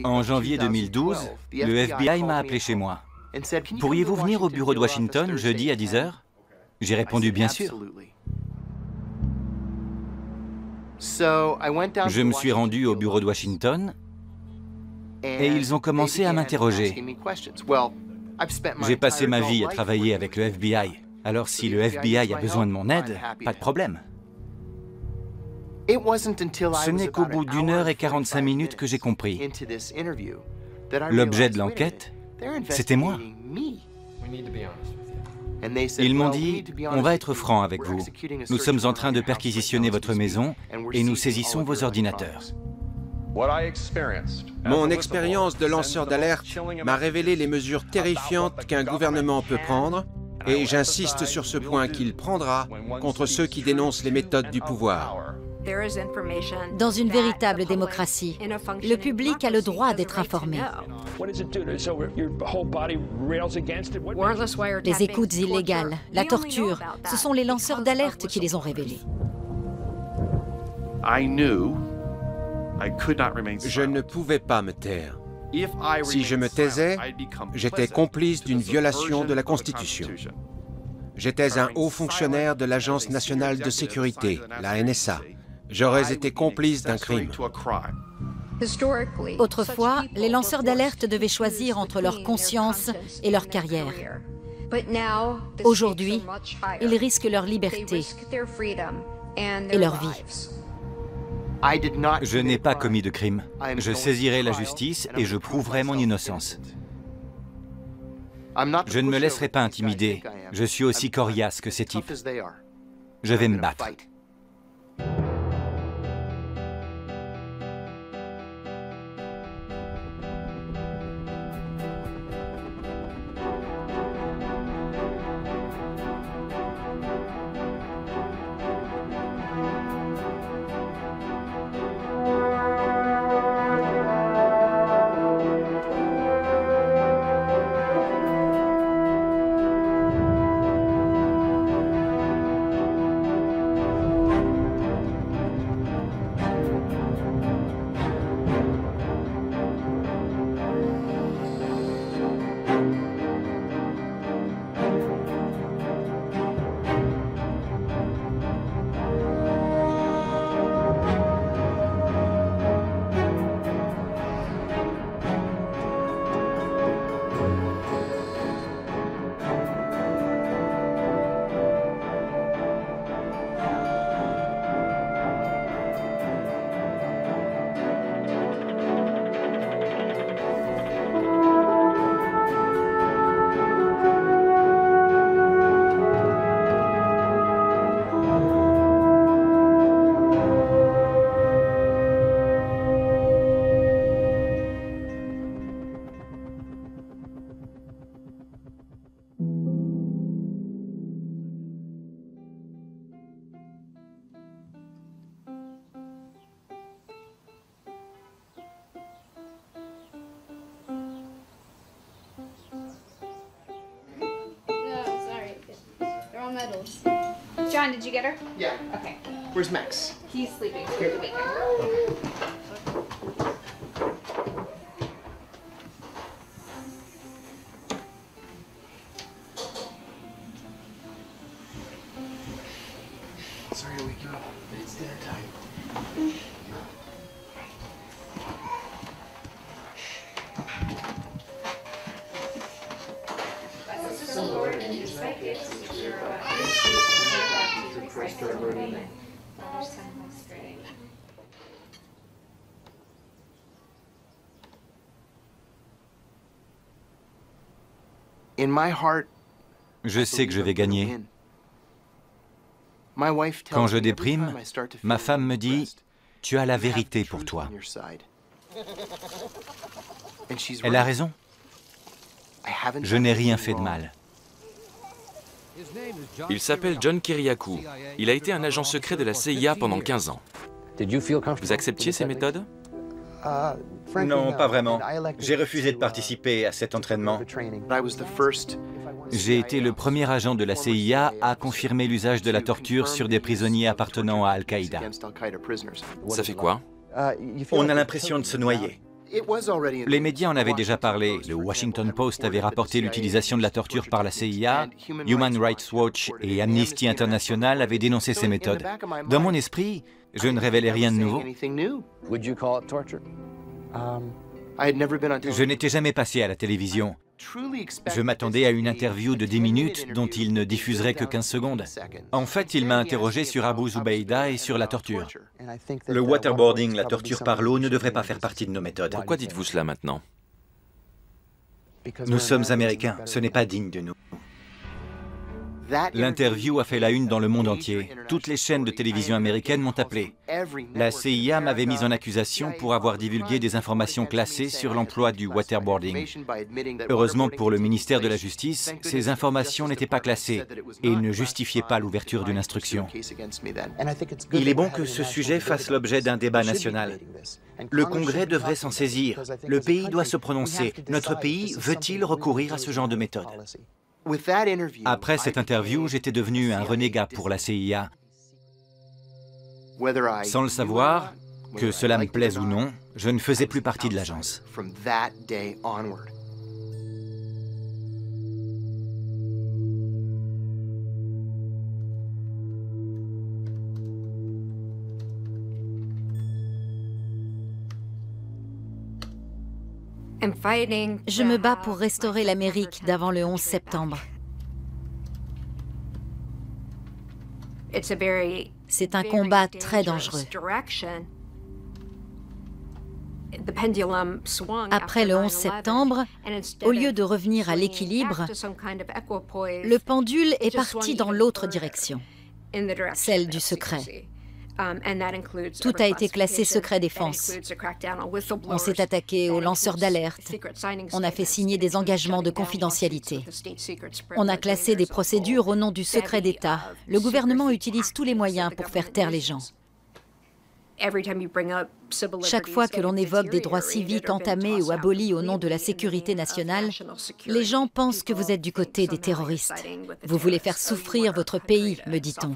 En janvier 2012, le FBI m'a appelé chez moi. Pourriez-vous venir au bureau de Washington jeudi à 10 h? J'ai répondu bien sûr. Je me suis rendu au bureau de Washington et ils ont commencé à m'interroger. J'ai passé ma vie à travailler avec le FBI. Alors si le FBI a besoin de mon aide, pas de problème. Ce n'est qu'au bout d'1 h et 45 minutes que j'ai compris. L'objet de l'enquête, c'était moi. Ils m'ont dit, on va être franc avec vous. Nous sommes en train de perquisitionner votre maison et nous saisissons vos ordinateurs. Mon expérience de lanceur d'alerte m'a révélé les mesures terrifiantes qu'un gouvernement peut prendre, et j'insiste sur ce point qu'il prendra contre ceux qui dénoncent les méthodes du pouvoir. Dans une véritable démocratie, le public a le droit d'être informé. Les écoutes illégales, la torture, ce sont les lanceurs d'alerte qui les ont révélées. Je ne pouvais pas me taire. Si je me taisais, j'étais complice d'une violation de la Constitution. J'étais un haut fonctionnaire de l'Agence nationale de sécurité, la NSA. J'aurais été complice d'un crime. Autrefois, les lanceurs d'alerte devaient choisir entre leur conscience et leur carrière. Aujourd'hui, ils risquent leur liberté et leur vie. Je n'ai pas commis de crime. Je saisirai la justice et je prouverai mon innocence. Je ne me laisserai pas intimider. Je suis aussi coriace que ces types. Je vais me battre. Medals. John, did you get her? Yeah. Okay. Where's Max? He's sleeping. We have to wake him. Sorry to wake you up. It's dinner time. Je sais que je vais gagner. Quand je déprime, ma femme me dit « Tu as la vérité pour toi ». Elle a raison. Je n'ai rien fait de mal. Il s'appelle John Kiriakou. Il a été un agent secret de la CIA pendant 15 ans. Vous acceptiez ces méthodes? Non, pas vraiment. J'ai refusé de participer à cet entraînement. J'ai été le premier agent de la CIA à confirmer l'usage de la torture sur des prisonniers appartenant à Al-Qaïda. Ça fait quoi? On a l'impression de se noyer. Les médias en avaient déjà parlé. Le Washington Post avait rapporté l'utilisation de la torture par la CIA, Human Rights Watch et Amnesty International avaient dénoncé ces méthodes. Dans mon esprit, je ne révélais rien de nouveau. Je n'étais jamais passé à la télévision. Je m'attendais à une interview de 10 minutes dont il ne diffuserait que 15 secondes. En fait, il m'a interrogé sur Abu Zubaydah et sur la torture. Le waterboarding, la torture par l'eau, ne devrait pas faire partie de nos méthodes. Pourquoi dites-vous cela maintenant? Nous sommes Américains, ce n'est pas digne de nous. L'interview a fait la une dans le monde entier. Toutes les chaînes de télévision américaines m'ont appelé. La CIA m'avait mis en accusation pour avoir divulgué des informations classées sur l'emploi du waterboarding. Heureusement pour le ministère de la Justice, ces informations n'étaient pas classées et ne justifiaient pas l'ouverture d'une instruction. Il est bon que ce sujet fasse l'objet d'un débat national. Le Congrès devrait s'en saisir. Le pays doit se prononcer. Notre pays veut-il recourir à ce genre de méthode? Après cette interview, j'étais devenu un renégat pour la CIA. Sans le savoir, que cela me plaise ou non, je ne faisais plus partie de l'agence. Je me bats pour restaurer l'Amérique d'avant le 11 septembre. C'est un combat très dangereux. Après le 11 septembre, au lieu de revenir à l'équilibre, le pendule est parti dans l'autre direction, celle du secret. Tout a été classé secret défense. On s'est attaqué aux lanceurs d'alerte. On a fait signer des engagements de confidentialité. On a classé des procédures au nom du secret d'État. Le gouvernement utilise tous les moyens pour faire taire les gens. Chaque fois que l'on évoque des droits civiques entamés ou abolis au nom de la sécurité nationale, les gens pensent que vous êtes du côté des terroristes. Vous voulez faire souffrir votre pays, me dit-on.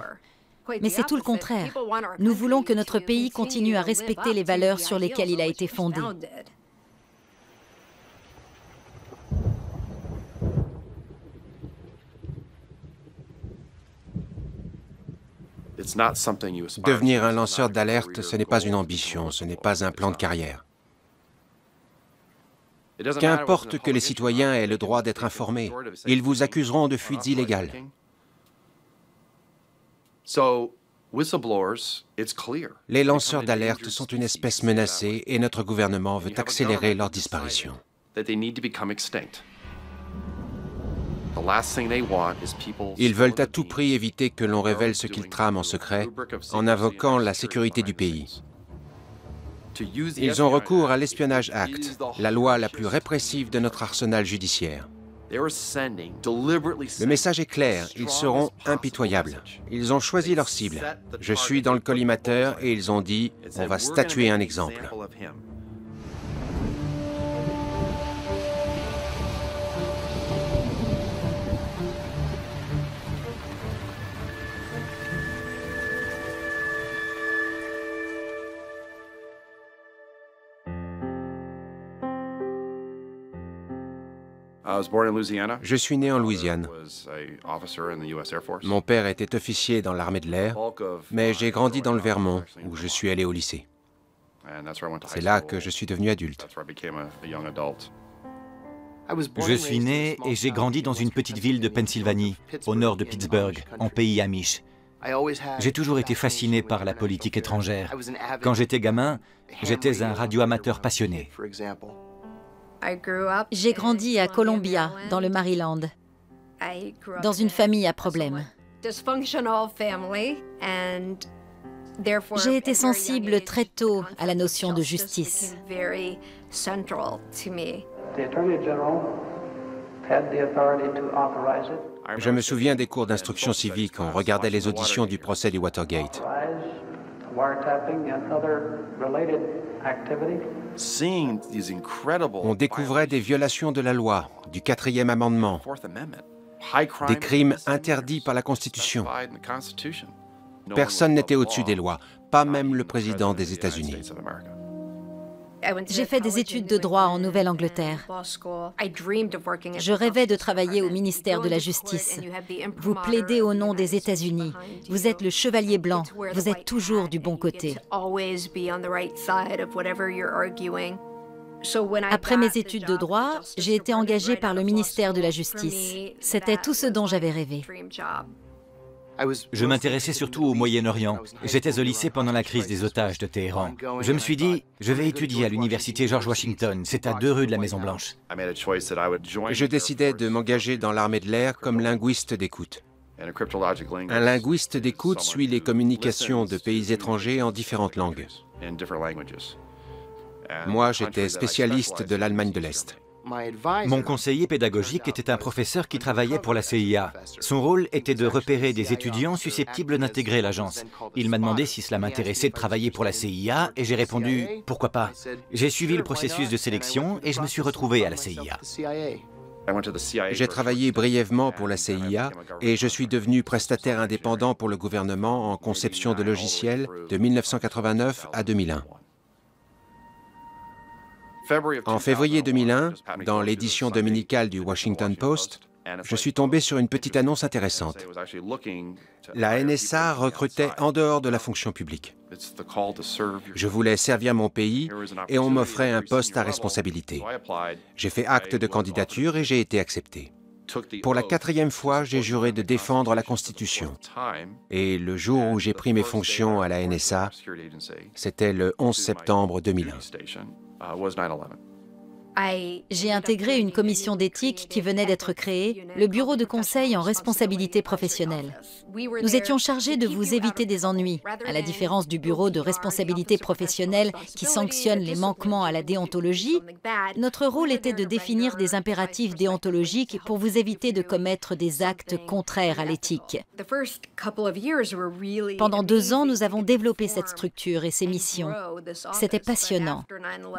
Mais c'est tout le contraire. Nous voulons que notre pays continue à respecter les valeurs sur lesquelles il a été fondé. Devenir un lanceur d'alerte, ce n'est pas une ambition, ce n'est pas un plan de carrière. Qu'importe que les citoyens aient le droit d'être informés, ils vous accuseront de fuites illégales. Les lanceurs d'alerte sont une espèce menacée et notre gouvernement veut accélérer leur disparition. Ils veulent à tout prix éviter que l'on révèle ce qu'ils trament en secret en invoquant la sécurité du pays. Ils ont recours à l'Espionnage Act, la loi la plus répressive de notre arsenal judiciaire. Le message est clair, ils seront impitoyables. Ils ont choisi leur cible. Je suis dans le collimateur et ils ont dit « on va statuer un exemple ». Je suis né en Louisiane. Mon père était officier dans l'armée de l'air, mais j'ai grandi dans le Vermont, où je suis allé au lycée. C'est là que je suis devenu adulte. Je suis né et j'ai grandi dans une petite ville de Pennsylvanie, au nord de Pittsburgh, en pays amish. J'ai toujours été fasciné par la politique étrangère. Quand j'étais gamin, j'étais un radioamateur passionné. J'ai grandi à Columbia, dans le Maryland, dans une famille à problème. J'ai été sensible très tôt à la notion de justice. Je me souviens des cours d'instruction civique, on regardait les auditions du procès du Watergate. On découvrait des violations de la loi, du 4e amendement, des crimes interdits par la Constitution. Personne n'était au-dessus des lois, pas même le président des États-Unis. J'ai fait des études de droit en Nouvelle-Angleterre. Je rêvais de travailler au ministère de la Justice. Vous plaidez au nom des États-Unis. Vous êtes le chevalier blanc. Vous êtes toujours du bon côté. Après mes études de droit, j'ai été engagée par le ministère de la Justice. C'était tout ce dont j'avais rêvé. Je m'intéressais surtout au Moyen-Orient. J'étais au lycée pendant la crise des otages de Téhéran. Je me suis dit, je vais étudier à l'université George Washington. C'est à 2 rues de la Maison-Blanche. Je décidai de m'engager dans l'armée de l'air comme linguiste d'écoute. Un linguiste d'écoute suit les communications de pays étrangers en différentes langues. Moi, j'étais spécialiste de l'Allemagne de l'Est. Mon conseiller pédagogique était un professeur qui travaillait pour la CIA. Son rôle était de repérer des étudiants susceptibles d'intégrer l'agence. Il m'a demandé si cela m'intéressait de travailler pour la CIA et j'ai répondu « Pourquoi pas ?» J'ai suivi le processus de sélection et je me suis retrouvé à la CIA. J'ai travaillé brièvement pour la CIA et je suis devenu prestataire indépendant pour le gouvernement en conception de logiciels de 1989 à 2001. En février 2001, dans l'édition dominicale du Washington Post, je suis tombé sur une petite annonce intéressante. La NSA recrutait en dehors de la fonction publique. Je voulais servir mon pays et on m'offrait un poste à responsabilité. J'ai fait acte de candidature et j'ai été accepté. Pour la 4e fois, j'ai juré de défendre la Constitution. Et le jour où j'ai pris mes fonctions à la NSA, c'était le 11 septembre 2001. J'ai intégré une commission d'éthique qui venait d'être créée, le Bureau de conseil en responsabilité professionnelle. Nous étions chargés de vous éviter des ennuis, à la différence du Bureau de responsabilité professionnelle qui sanctionne les manquements à la déontologie. Notre rôle était de définir des impératifs déontologiques pour vous éviter de commettre des actes contraires à l'éthique. Pendant 2 ans, nous avons développé cette structure et ses missions. C'était passionnant.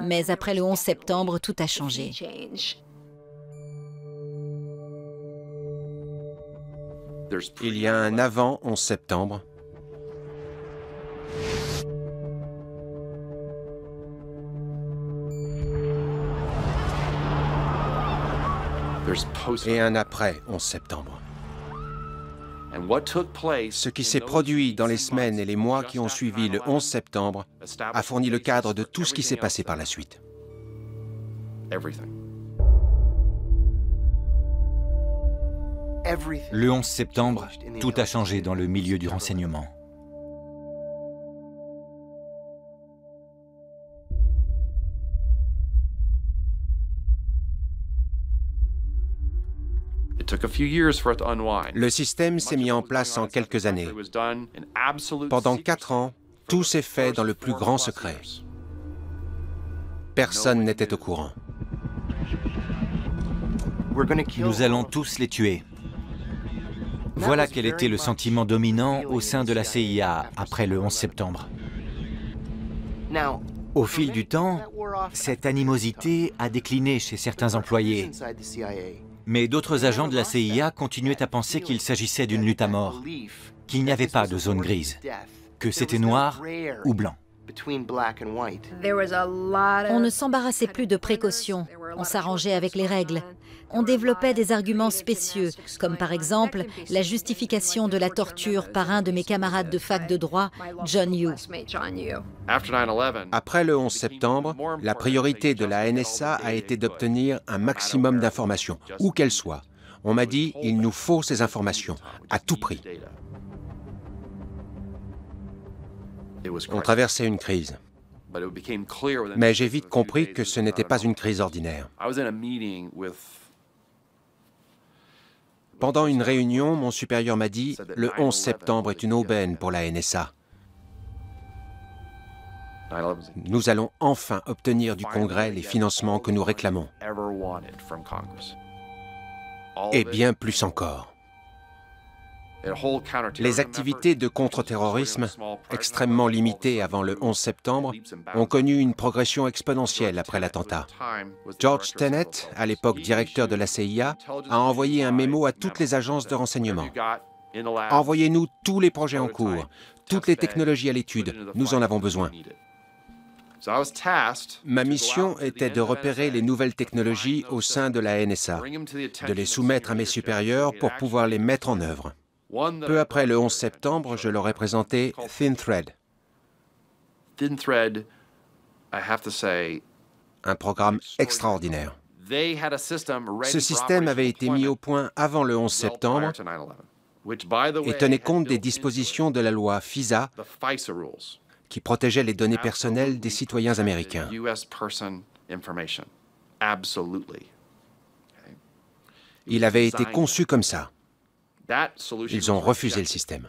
Mais après le 11 septembre, tout a changé. Il y a un avant 11 septembre. Et un après 11 septembre. Ce qui s'est produit dans les semaines et les mois qui ont suivi le 11 septembre a fourni le cadre de tout ce qui s'est passé par la suite. Le 11 septembre, tout a changé dans le milieu du renseignement. Le système s'est mis en place en quelques années. Pendant 4 ans, tout s'est fait dans le plus grand secret. Personne n'était au courant. Nous allons tous les tuer. Voilà quel était le sentiment dominant au sein de la CIA après le 11 septembre. Au fil du temps, cette animosité a décliné chez certains employés. Mais d'autres agents de la CIA continuaient à penser qu'il s'agissait d'une lutte à mort, qu'il n'y avait pas de zone grise, que c'était noir ou blanc. On ne s'embarrassait plus de précautions, on s'arrangeait avec les règles. On développait des arguments spécieux, comme par exemple la justification de la torture par un de mes camarades de fac de droit, John Yoo. Après le 11 septembre, la priorité de la NSA a été d'obtenir un maximum d'informations, où qu'elles soient. On m'a dit, il nous faut ces informations, à tout prix. On traversait une crise. Mais j'ai vite compris que ce n'était pas une crise ordinaire. Pendant une réunion, mon supérieur m'a dit « Le 11 septembre est une aubaine pour la NSA. Nous allons enfin obtenir du Congrès les financements que nous réclamons. Et bien plus encore. » Les activités de contre-terrorisme, extrêmement limitées avant le 11 septembre, ont connu une progression exponentielle après l'attentat. George Tenet, à l'époque directeur de la CIA, a envoyé un mémo à toutes les agences de renseignement. Envoyez-nous tous les projets en cours, toutes les technologies à l'étude, nous en avons besoin. Ma mission était de repérer les nouvelles technologies au sein de la NSA, de les soumettre à mes supérieurs pour pouvoir les mettre en œuvre. Peu après le 11 septembre, je leur ai présenté ThinThread. Un programme extraordinaire. Ce système avait été mis au point avant le 11 septembre et tenait compte des dispositions de la loi FISA qui protégeait les données personnelles des citoyens américains. Il avait été conçu comme ça. Ils ont refusé le système.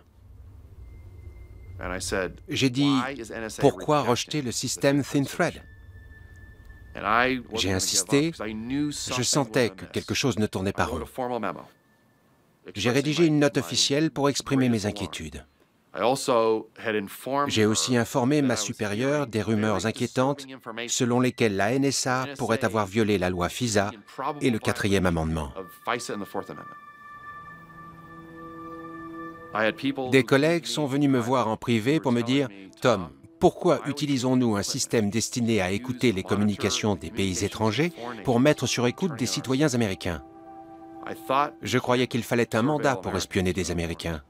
J'ai dit, pourquoi rejeter le système ThinThread? J'ai insisté, je sentais que quelque chose ne tournait pas rond. J'ai rédigé une note officielle pour exprimer mes inquiétudes. J'ai aussi informé ma supérieure des rumeurs inquiétantes selon lesquelles la NSA pourrait avoir violé la loi FISA et le 4e amendement. Des collègues sont venus me voir en privé pour me dire « Tom, pourquoi utilisons-nous un système destiné à écouter les communications des pays étrangers pour mettre sur écoute des citoyens américains? Je croyais qu'il fallait un mandat pour espionner des Américains.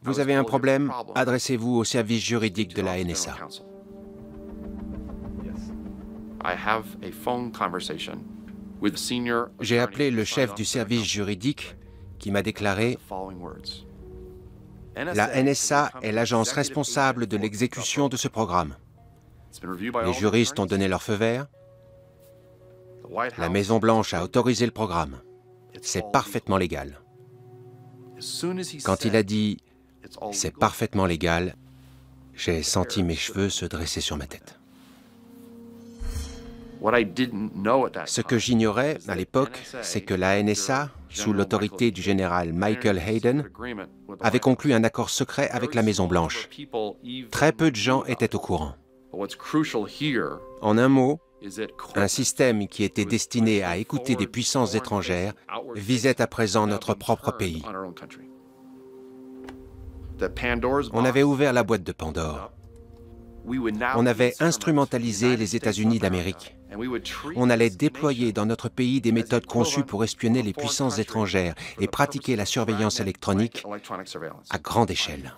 Vous avez un problème, adressez-vous au service juridique de la NSA. » J'ai appelé le chef du service juridique qui m'a déclaré « La NSA est l'agence responsable de l'exécution de ce programme. Les juristes ont donné leur feu vert. La Maison-Blanche a autorisé le programme. C'est parfaitement légal. » Quand il a dit « C'est parfaitement légal », j'ai senti mes cheveux se dresser sur ma tête. Ce que j'ignorais à l'époque, c'est que la NSA, sous l'autorité du général Michael Hayden, avait conclu un accord secret avec la Maison-Blanche. Très peu de gens étaient au courant. En un mot, un système qui était destiné à écouter des puissances étrangères visait à présent notre propre pays. On avait ouvert la boîte de Pandore. On avait instrumentalisé les États-Unis d'Amérique. On allait déployer dans notre pays des méthodes conçues pour espionner les puissances étrangères et pratiquer la surveillance électronique à grande échelle.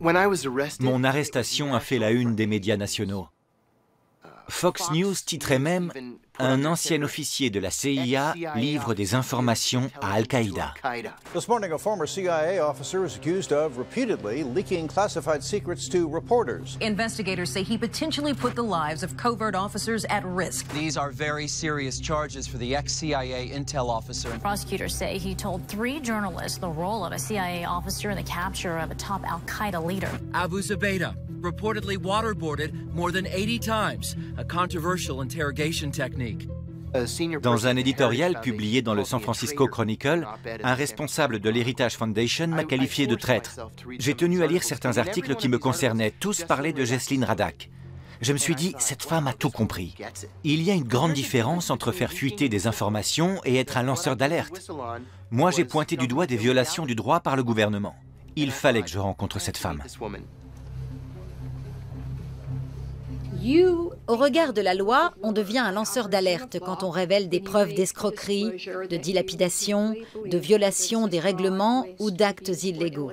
Mon arrestation a fait la une des médias nationaux. Fox News titrait même « Un ancien officier de la CIA livre des informations à Al-Qaïda ». This morning, a former CIA officer is accused of repeatedly leaking classified secrets to reporters. Investigators say he potentially put the lives of covert officers at risk. These are very serious charges for the ex-CIA intel officer. Prosecutors say he told 3 journalists the role of a CIA officer in the capture of a top Al-Qaeda leader. Abu Zubaydah reportedly waterboarded more than 80 times, a controversial interrogation technique. Dans un éditorial publié dans le San Francisco Chronicle, un responsable de l'Heritage Foundation m'a qualifié de traître. J'ai tenu à lire certains articles qui me concernaient. Tous parlaient de Jesselyn Radack. Je me suis dit, cette femme a tout compris. Il y a une grande différence entre faire fuiter des informations et être un lanceur d'alerte. Moi, j'ai pointé du doigt des violations du droit par le gouvernement. Il fallait que je rencontre cette femme. Au regard de la loi, on devient un lanceur d'alerte quand on révèle des preuves d'escroquerie, de dilapidation, de violation des règlements ou d'actes illégaux.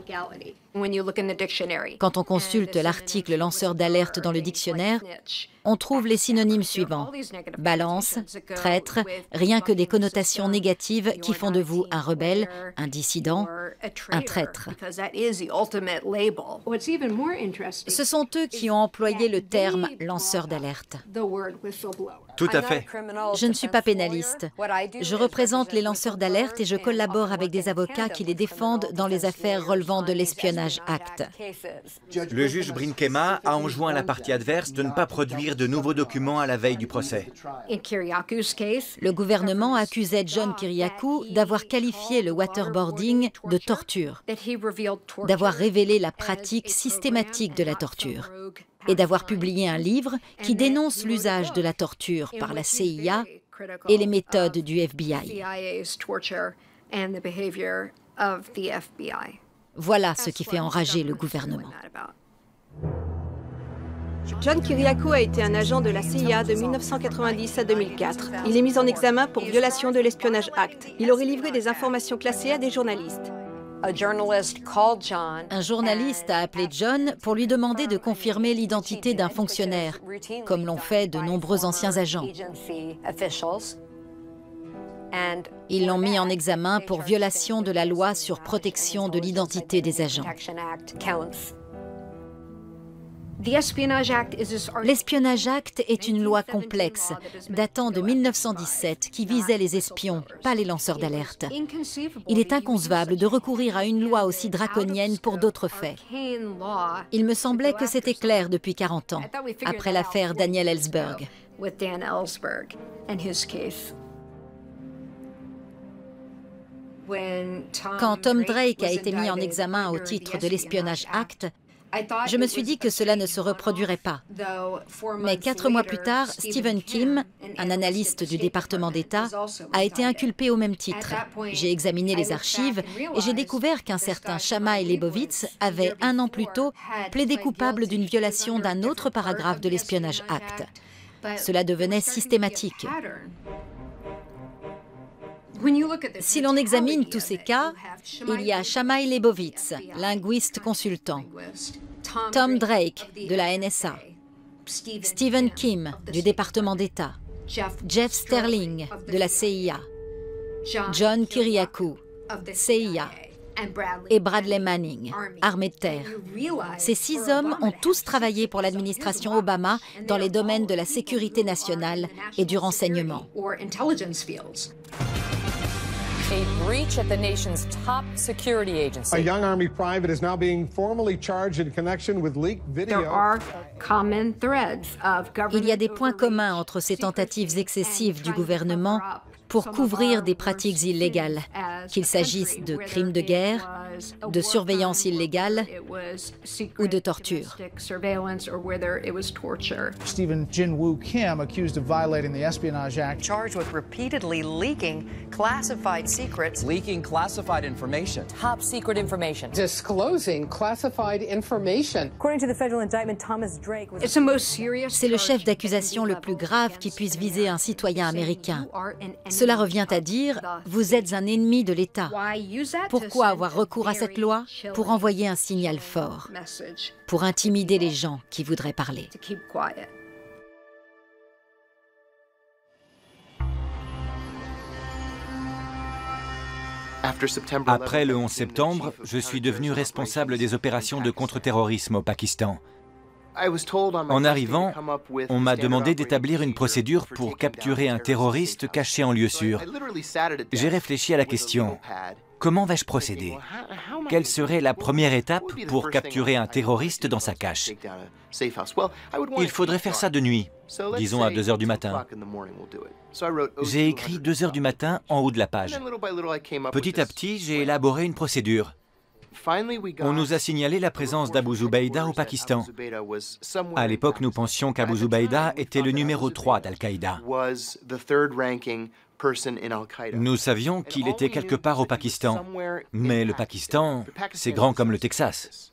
Quand on consulte l'article lanceur d'alerte dans le dictionnaire, on trouve les synonymes suivants: balance, traître, rien que des connotations négatives qui font de vous un rebelle, un dissident, un traître. Ce sont eux qui ont employé le terme lanceur d'alerte. Tout à fait. Je ne suis pas pénaliste. Je représente les lanceurs d'alerte et je collabore avec des avocats qui les défendent dans les affaires relevant de l'Espionnage Act. Le juge Brinkema a enjoint la partie adverse de ne pas produire de nouveaux documents à la veille du procès. Le gouvernement accusait John Kiriakou d'avoir qualifié le waterboarding de torture, d'avoir révélé la pratique systématique de la torture. et d'avoir publié un livre qui dénonce l'usage de la torture par la CIA et les méthodes du FBI. Voilà ce qui fait enrager le gouvernement. John Kiriakou a été un agent de la CIA de 1990 à 2004. Il est mis en examen pour violation de l'Espionnage Act. Il aurait livré des informations classées à des journalistes. Un journaliste a appelé John pour lui demander de confirmer l'identité d'un fonctionnaire, comme l'ont fait de nombreux anciens agents. Ils l'ont mis en examen pour violation de la loi sur protection de l'identité des agents. L'Espionnage Act est une loi complexe, datant de 1917, qui visait les espions, pas les lanceurs d'alerte. Il est inconcevable de recourir à une loi aussi draconienne pour d'autres faits. Il me semblait que c'était clair depuis 40 ans, après l'affaire Daniel Ellsberg. Quand Tom Drake a été mis en examen au titre de l'Espionnage Act, je me suis dit que cela ne se reproduirait pas. Mais 4 mois plus tard, Stephen Kim, un analyste du département d'État, a été inculpé au même titre. J'ai examiné les archives et j'ai découvert qu'un certain Shammai Leibowitz avait, 1 an plus tôt, plaidé coupable d'une violation d'un autre paragraphe de l'Espionnage Act. Cela devenait systématique. Si l'on examine tous ces cas, il y a Shammai Leibowitz, linguiste consultant, Tom Drake, de la NSA, Stephen Kim, du département d'État, Jeff Sterling, de la CIA, John Kiriakou, CIA, et Bradley Manning, armée de terre. Ces 6 hommes ont tous travaillé pour l'administration Obama dans les domaines de la sécurité nationale et du renseignement. A breach at the nation's top security agency. A young Army private is now being formally charged in connection with leaked video. Il y a des points communs entre ces tentatives excessives du gouvernement pour couvrir des pratiques illégales, qu'il s'agisse de crimes de guerre, de surveillance illégale ou de torture. Stephen Jin-Woo Kim, accused of violating the Espionage Act, Charged with repeatedly leaking classified secrets. Leaking classified information. Top secret information. Disclosing classified information. According to the federal indictment, Thomas Drake was... C'est le chef d'accusation le plus grave qui puisse viser un citoyen américain. Cela revient à dire « Vous êtes un ennemi de l'État ». Pourquoi avoir recours à cette loi? Pour envoyer un signal fort, pour intimider les gens qui voudraient parler. Après le 11 septembre, je suis devenu responsable des opérations de contre-terrorisme au Pakistan. En arrivant, on m'a demandé d'établir une procédure pour capturer un terroriste caché en lieu sûr. J'ai réfléchi à la question. Comment vais-je procéder? Quelle serait la première étape pour capturer un terroriste dans sa cache? Il faudrait faire ça de nuit, disons à 2 heures du matin. J'ai écrit 2 heures du matin en haut de la page. Petit à petit, j'ai élaboré une procédure. On nous a signalé la présence d'Abu Zubaydah au Pakistan. À l'époque, nous pensions qu'Abu Zubaydah était le numéro 3 d'Al-Qaïda. Nous savions qu'il était quelque part au Pakistan, mais le Pakistan, c'est grand comme le Texas.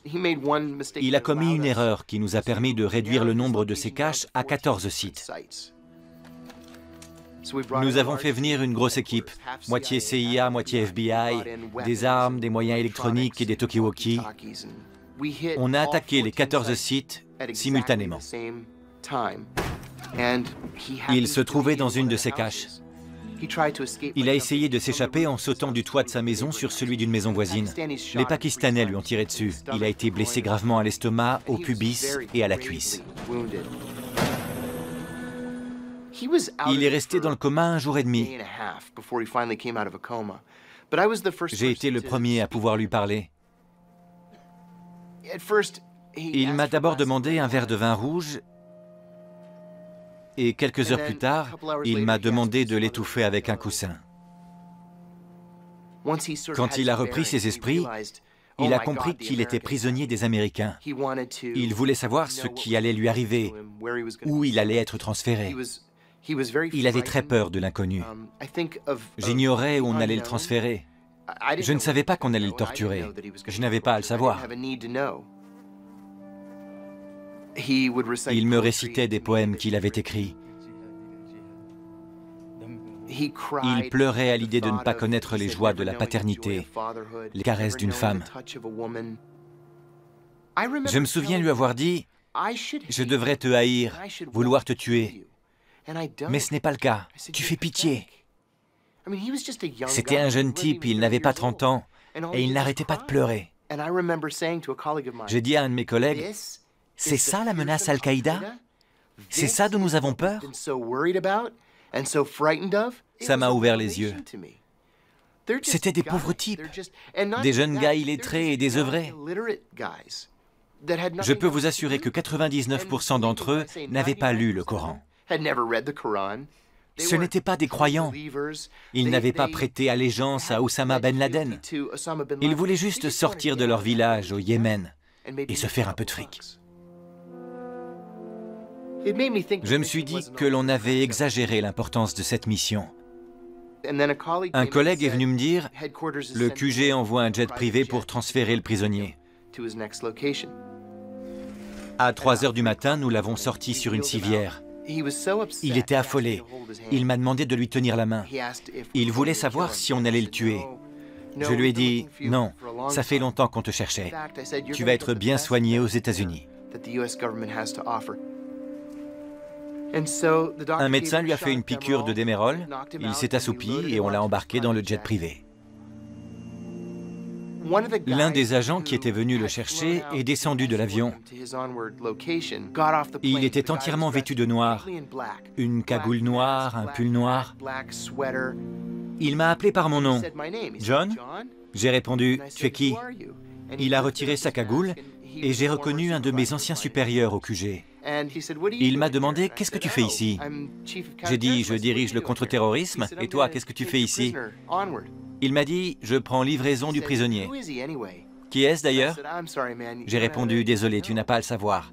Il a commis une erreur qui nous a permis de réduire le nombre de ses caches à 14 sites. Nous avons fait venir une grosse équipe, moitié CIA, moitié FBI, des armes, des moyens électroniques et des talkie-walkies. On a attaqué les 14 sites simultanément. Il se trouvait dans une de ces caches. Il a essayé de s'échapper en sautant du toit de sa maison sur celui d'une maison voisine. Les Pakistanais lui ont tiré dessus. Il a été blessé gravement à l'estomac, au pubis et à la cuisse. Il est resté dans le coma 1 jour et demi. J'ai été le premier à pouvoir lui parler. Il m'a d'abord demandé un verre de vin rouge et quelques heures plus tard, il m'a demandé de l'étouffer avec un coussin. Quand il a repris ses esprits, Il a compris qu'il était prisonnier des Américains. Il voulait savoir ce qui allait lui arriver, où il allait être transféré. Il avait très peur de l'inconnu. J'ignorais où on allait le transférer. Je ne savais pas qu'on allait le torturer. Je n'avais pas à le savoir. Il me récitait des poèmes qu'il avait écrits. Il pleurait à l'idée de ne pas connaître les joies de la paternité, les caresses d'une femme. Je me souviens lui avoir dit « Je devrais te haïr, vouloir te tuer. Mais ce n'est pas le cas. Tu fais pitié. » C'était un jeune type, il n'avait pas 30 ans, et il n'arrêtait pas de pleurer. J'ai dit à un de mes collègues « C'est ça la menace Al-Qaïda? C'est ça dont nous avons peur ?» Ça m'a ouvert les yeux. C'étaient des pauvres types, des jeunes gars illettrés et désœuvrés. Je peux vous assurer que 99% d'entre eux n'avaient pas lu le Coran. Ce n'étaient pas des croyants. Ils n'avaient pas prêté allégeance à Oussama Ben Laden. Ils voulaient juste sortir de leur village au Yémen et se faire un peu de fric. Je me suis dit que l'on avait exagéré l'importance de cette mission. Un collègue est venu me dire « Le QG envoie un jet privé pour transférer le prisonnier. » À 3 heures du matin, nous l'avons sorti sur une civière. Il était affolé. Il m'a demandé de lui tenir la main. Il voulait savoir si on allait le tuer. Je lui ai dit « Non, ça fait longtemps qu'on te cherchait. Tu vas être bien soigné aux États-Unis. » Un médecin lui a fait une piqûre de Démérol, il s'est assoupi et on l'a embarqué dans le jet privé. L'un des agents qui était venu le chercher est descendu de l'avion. Il était entièrement vêtu de noir, une cagoule noire, un pull noir. Il m'a appelé par mon nom. « John ?» J'ai répondu « Tu es qui ?» Il a retiré sa cagoule et j'ai reconnu un de mes anciens supérieurs au QG. Il m'a demandé « Qu'est-ce que tu fais ici ?» J'ai dit « Je dirige le contre-terrorisme, et toi, qu'est-ce que tu fais ici ?» Il m'a dit « Je prends livraison du prisonnier. » « Qui est-ce d'ailleurs ?» J'ai répondu « Désolé, tu n'as pas à le savoir. »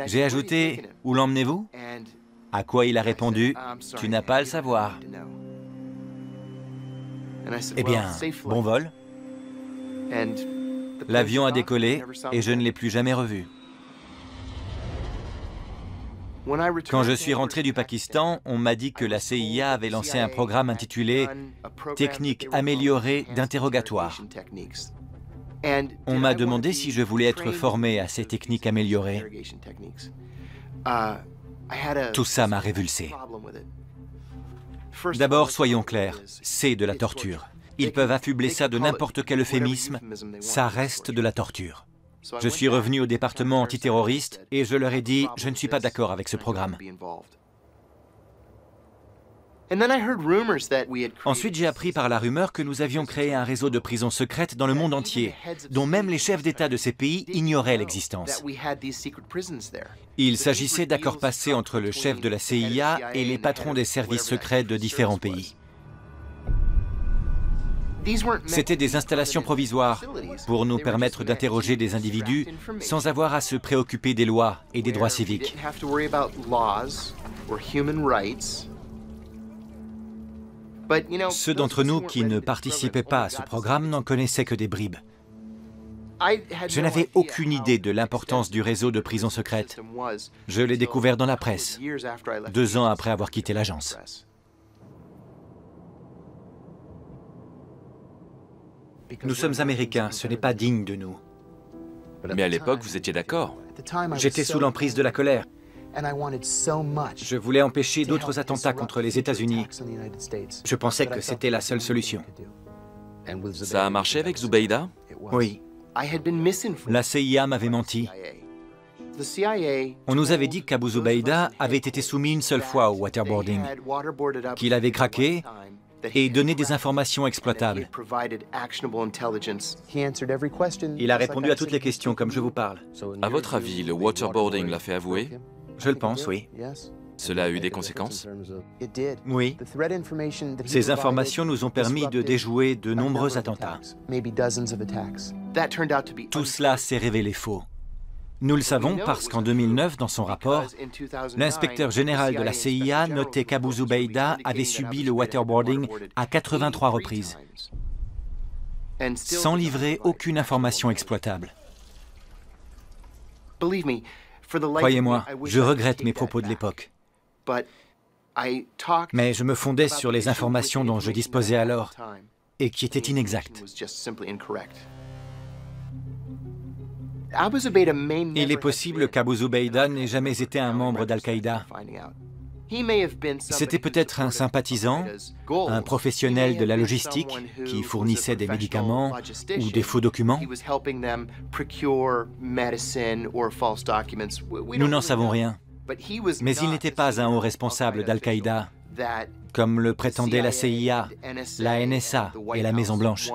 J'ai ajouté « Où l'emmenez-vous » À quoi il a répondu « Tu n'as pas à le savoir. » Eh bien, bon vol. L'avion a décollé et je ne l'ai plus jamais revu. Quand je suis rentré du Pakistan, on m'a dit que la CIA avait lancé un programme intitulé « Techniques améliorées d'interrogatoire ». On m'a demandé si je voulais être formé à ces techniques améliorées. Tout ça m'a révulsé. D'abord, soyons clairs, c'est de la torture. Ils peuvent affubler ça de n'importe quel euphémisme, ça reste de la torture. Je suis revenu au département antiterroriste et je leur ai dit « Je ne suis pas d'accord avec ce programme ». Ensuite, j'ai appris par la rumeur que nous avions créé un réseau de prisons secrètes dans le monde entier, dont même les chefs d'État de ces pays ignoraient l'existence. Il s'agissait d'accords passés entre le chef de la CIA et les patrons des services secrets de différents pays. C'étaient des installations provisoires pour nous permettre d'interroger des individus sans avoir à se préoccuper des lois et des droits civiques. Ceux d'entre nous qui ne participaient pas à ce programme n'en connaissaient que des bribes. Je n'avais aucune idée de l'importance du réseau de prisons secrètes. Je l'ai découvert dans la presse, 2 ans après avoir quitté l'agence. Nous sommes Américains, ce n'est pas digne de nous. Mais à l'époque, vous étiez d'accord. J'étais sous l'emprise de la colère. Je voulais empêcher d'autres attentats contre les États-Unis. Je pensais que c'était la seule solution. Ça a marché avec Zubeida? Oui. La CIA m'avait menti. On nous avait dit qu'Abu Zubeida avait été soumis une seule fois au waterboarding, qu'il avait craqué et donné des informations exploitables. Il a répondu à toutes les questions comme je vous parle. À votre avis, le waterboarding l'a fait avouer? Je le pense, oui. Cela a eu des conséquences? Oui. Ces informations nous ont permis de déjouer de nombreux attentats. Tout cela s'est révélé faux. Nous le savons parce qu'en 2009, dans son rapport, l'inspecteur général de la CIA notait qu'Abu Zubaydah avait subi le waterboarding à 83 reprises, sans livrer aucune information exploitable. Croyez-moi, je regrette mes propos de l'époque. Mais je me fondais sur les informations dont je disposais alors et qui étaient inexactes. Il est possible qu'Abu Zubaydah n'ait jamais été un membre d'Al-Qaïda. C'était peut-être un sympathisant, un professionnel de la logistique qui fournissait des médicaments ou des faux documents. Nous n'en savons rien. Mais il n'était pas un haut responsable d'Al-Qaïda, comme le prétendaient la CIA, la NSA et la Maison-Blanche.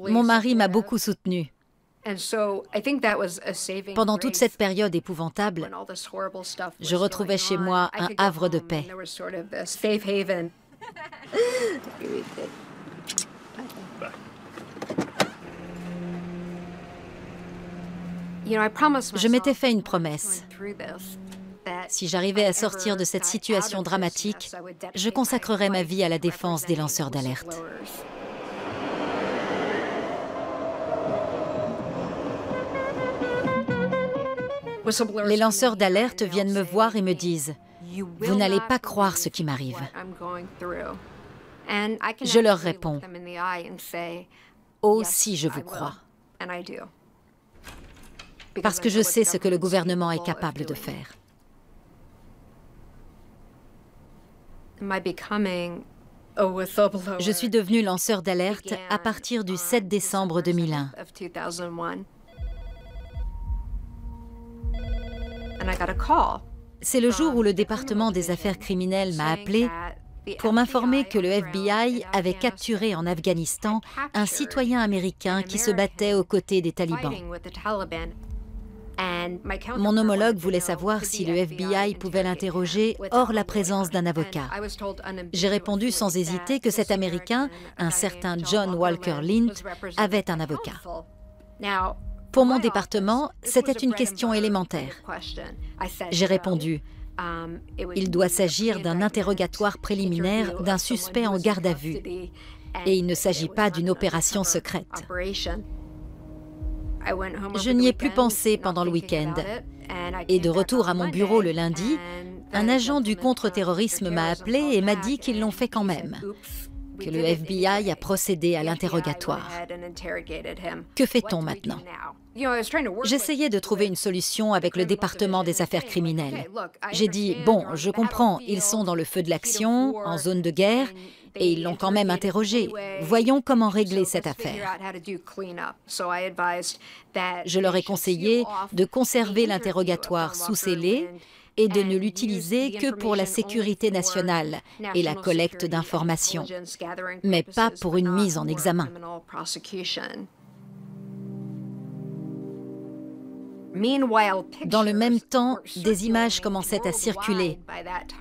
Mon mari m'a beaucoup soutenue. Pendant toute cette période épouvantable, je retrouvais chez moi un havre de paix. Je m'étais fait une promesse. Si j'arrivais à sortir de cette situation dramatique, je consacrerais ma vie à la défense des lanceurs d'alerte. Les lanceurs d'alerte viennent me voir et me disent « Vous n'allez pas croire ce qui m'arrive ». Je leur réponds « Oh, si je vous crois ». Parce que je sais ce que le gouvernement est capable de faire. Je suis devenue lanceur d'alerte à partir du 7 décembre 2001. C'est le jour où le département des affaires criminelles m'a appelé pour m'informer que le FBI avait capturé en Afghanistan un citoyen américain qui se battait aux côtés des talibans. Mon homologue voulait savoir si le FBI pouvait l'interroger hors la présence d'un avocat. J'ai répondu sans hésiter que cet Américain, un certain John Walker Lint, avait un avocat. Pour mon département, c'était une question élémentaire. J'ai répondu « Il doit s'agir d'un interrogatoire préliminaire d'un suspect en garde à vue, et il ne s'agit pas d'une opération secrète. » Je n'y ai plus pensé pendant le week-end. Et de retour à mon bureau le lundi, un agent du contre-terrorisme m'a appelé et m'a dit qu'ils l'ont fait quand même, que le FBI a procédé à l'interrogatoire. Que fait-on maintenant? J'essayais de trouver une solution avec le département des affaires criminelles. J'ai dit, bon, je comprends, ils sont dans le feu de l'action, en zone de guerre, et ils l'ont quand même interrogé. Voyons comment régler cette affaire. Je leur ai conseillé de conserver l'interrogatoire sous scellé et de ne l'utiliser que pour la sécurité nationale et la collecte d'informations, mais pas pour une mise en examen. Dans le même temps, des images commençaient à circuler,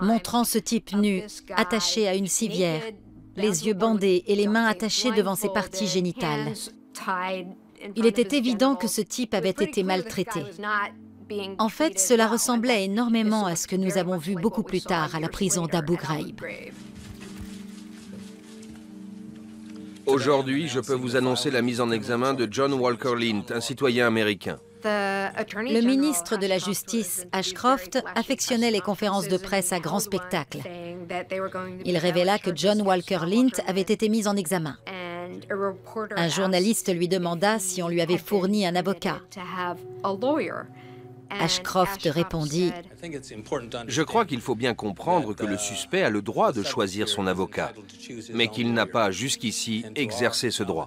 montrant ce type nu, attaché à une civière, les yeux bandés et les mains attachées devant ses parties génitales. Il était évident que ce type avait été maltraité. En fait, cela ressemblait énormément à ce que nous avons vu beaucoup plus tard à la prison d'Abu Ghraib. Aujourd'hui, je peux vous annoncer la mise en examen de John Walker Lint, un citoyen américain. Le ministre de la Justice, Ashcroft, affectionnait les conférences de presse à grand spectacle. Il révéla que John Walker Lint avait été mis en examen. Un journaliste lui demanda si on lui avait fourni un avocat. Ashcroft répondit « Je crois qu'il faut bien comprendre que le suspect a le droit de choisir son avocat, mais qu'il n'a pas jusqu'ici exercé ce droit. »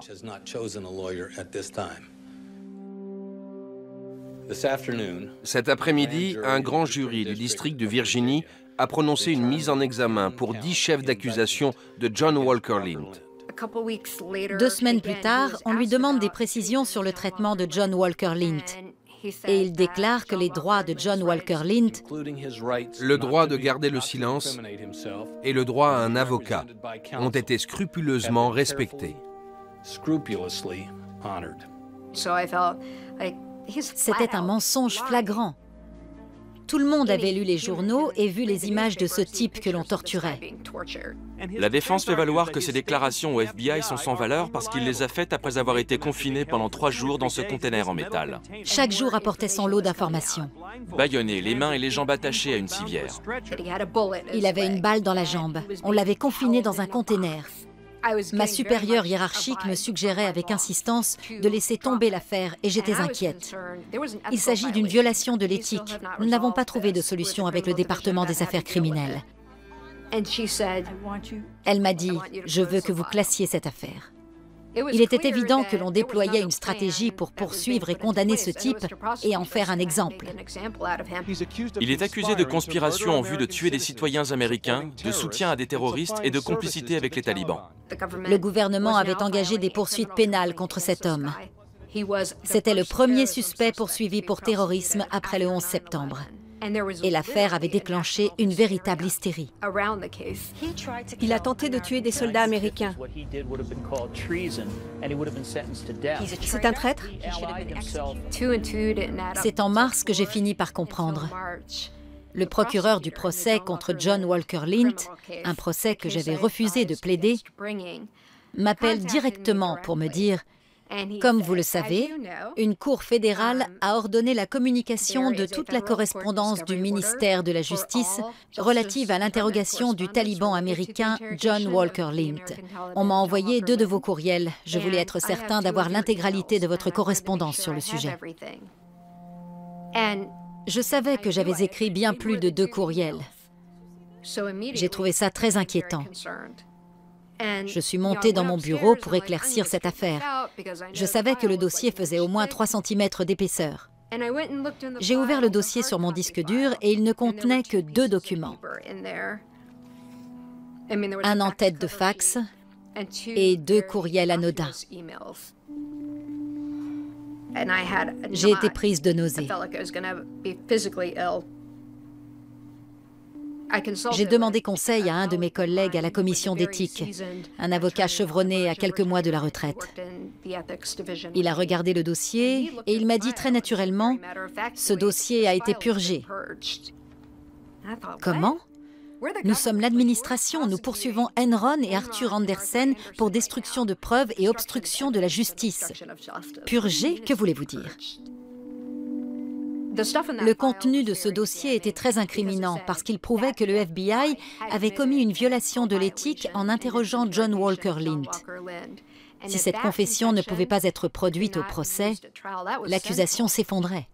Cet après-midi, un grand jury du district de Virginie a prononcé une mise en examen pour 10 chefs d'accusation de John Walker Lindh. 2 semaines plus tard, on lui demande des précisions sur le traitement de John Walker Lindh. Et il déclare que les droits de John Walker Lindh, le droit de garder le silence et le droit à un avocat, ont été scrupuleusement respectés. c'était un mensonge flagrant. Tout le monde avait lu les journaux et vu les images de ce type que l'on torturait. La défense fait valoir que ces déclarations au FBI sont sans valeur parce qu'il les a faites après avoir été confiné pendant 3 jours dans ce conteneur en métal. Chaque jour apportait son lot d'informations. Bâillonné, les mains et les jambes attachées à une civière. Il avait une balle dans la jambe. On l'avait confiné dans un conteneur. Ma supérieure hiérarchique me suggérait avec insistance de laisser tomber l'affaire et j'étais inquiète. Il s'agit d'une violation de l'éthique. Nous n'avons pas trouvé de solution avec le département des affaires criminelles. Elle m'a dit « Je veux que vous classiez cette affaire ». Il était évident que l'on déployait une stratégie pour poursuivre et condamner ce type et en faire un exemple. Il est accusé de conspiration en vue de tuer des citoyens américains, de soutien à des terroristes et de complicité avec les talibans. Le gouvernement avait engagé des poursuites pénales contre cet homme. C'était le premier suspect poursuivi pour terrorisme après le 11 septembre. Et l'affaire avait déclenché une véritable hystérie. Il a tenté de tuer des soldats américains. C'est un traître? C'est en mars que j'ai fini par comprendre. Le procureur du procès contre John Walker Lindh, un procès que j'avais refusé de plaider, m'appelle directement pour me dire « Comme vous le savez, une cour fédérale a ordonné la communication de toute la correspondance du ministère de la Justice relative à l'interrogation du taliban américain John Walker Lindh. On m'a envoyé 2 de vos courriels. Je voulais être certain d'avoir l'intégralité de votre correspondance sur le sujet. » Je savais que j'avais écrit bien plus de 2 courriels. J'ai trouvé ça très inquiétant. Je suis montée dans mon bureau pour éclaircir cette affaire. Je savais que le dossier faisait au moins 3 cm d'épaisseur. J'ai ouvert le dossier sur mon disque dur et il ne contenait que 2 documents. Un en tête de fax et 2 courriels anodins. J'ai été prise de nausées. J'ai demandé conseil à un de mes collègues à la commission d'éthique, un avocat chevronné à quelques mois de la retraite. Il a regardé le dossier et il m'a dit très naturellement « Ce dossier a été purgé ». Comment ? Nous sommes l'administration, nous poursuivons Enron et Arthur Andersen pour destruction de preuves et obstruction de la justice. Purgé, que voulez-vous dire ? Le contenu de ce dossier était très incriminant parce qu'il prouvait que le FBI avait commis une violation de l'éthique en interrogeant John Walker Lindh. Si cette confession ne pouvait pas être produite au procès, l'accusation s'effondrait.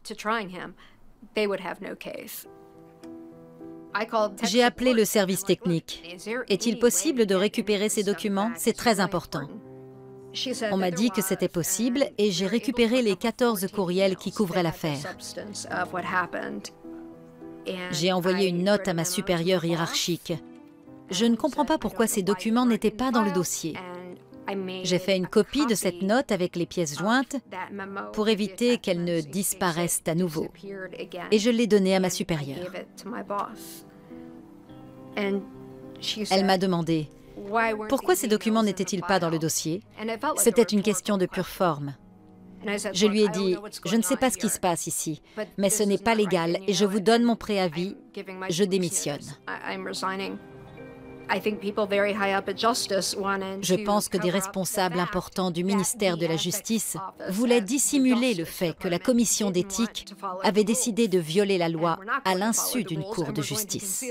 J'ai appelé le service technique. Est-il possible de récupérer ces documents? C'est très important. On m'a dit que c'était possible et j'ai récupéré les 14 courriels qui couvraient l'affaire. J'ai envoyé une note à ma supérieure hiérarchique. Je ne comprends pas pourquoi ces documents n'étaient pas dans le dossier. J'ai fait une copie de cette note avec les pièces jointes pour éviter qu'elles ne disparaissent à nouveau. Et je l'ai donnée à ma supérieure. Elle m'a demandé « Pourquoi ces documents n'étaient-ils pas dans le dossier ?» C'était une question de pure forme. Je lui ai dit « Je ne sais pas ce qui se passe ici, mais ce n'est pas légal et je vous donne mon préavis, je démissionne. » Je pense que des responsables importants du ministère de la Justice voulaient dissimuler le fait que la commission d'éthique avait décidé de violer la loi à l'insu d'une cour de justice.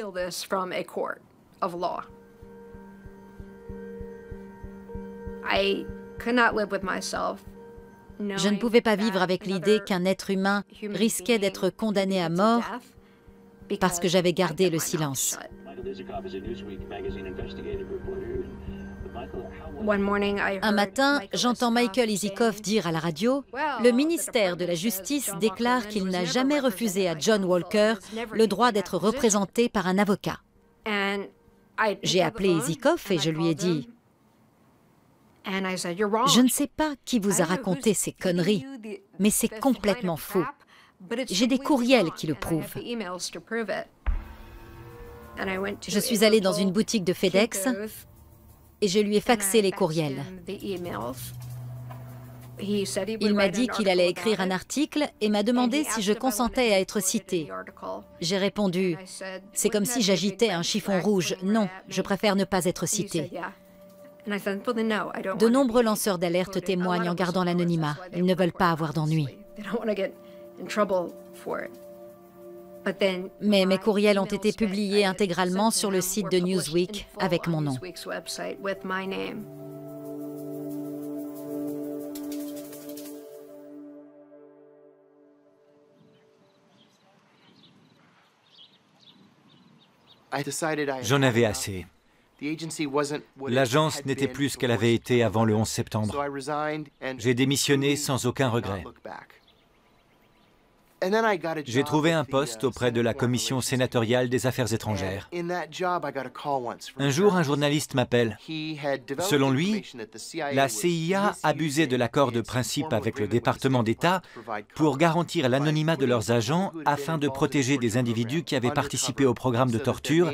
Je ne pouvais pas vivre avec l'idée qu'un être humain risquait d'être condamné à mort parce que j'avais gardé le silence. Un matin, j'entends Michael Isikoff dire à la radio « Le ministère de la Justice déclare qu'il n'a jamais refusé à John Walker le droit d'être représenté par un avocat. » J'ai appelé Isikoff et je lui ai dit « Je ne sais pas qui vous a raconté ces conneries, mais c'est complètement faux. J'ai des courriels qui le prouvent. » Je suis allée dans une boutique de FedEx et je lui ai faxé les courriels. Il m'a dit qu'il allait écrire un article et m'a demandé si je consentais à être citée. J'ai répondu « C'est comme si j'agitais un chiffon rouge. Non, je préfère ne pas être citée. » De nombreux lanceurs d'alerte témoignent en gardant l'anonymat. Ils ne veulent pas avoir d'ennui. Mais mes courriels ont été publiés intégralement sur le site de Newsweek avec mon nom. J'en avais assez. L'agence n'était plus ce qu'elle avait été avant le 11 septembre. J'ai démissionné sans aucun regret. J'ai trouvé un poste auprès de la Commission sénatoriale des Affaires étrangères. Un jour, un journaliste m'appelle. Selon lui, la CIA abusait de l'accord de principe avec le département d'État pour garantir l'anonymat de leurs agents afin de protéger des individus qui avaient participé au programme de torture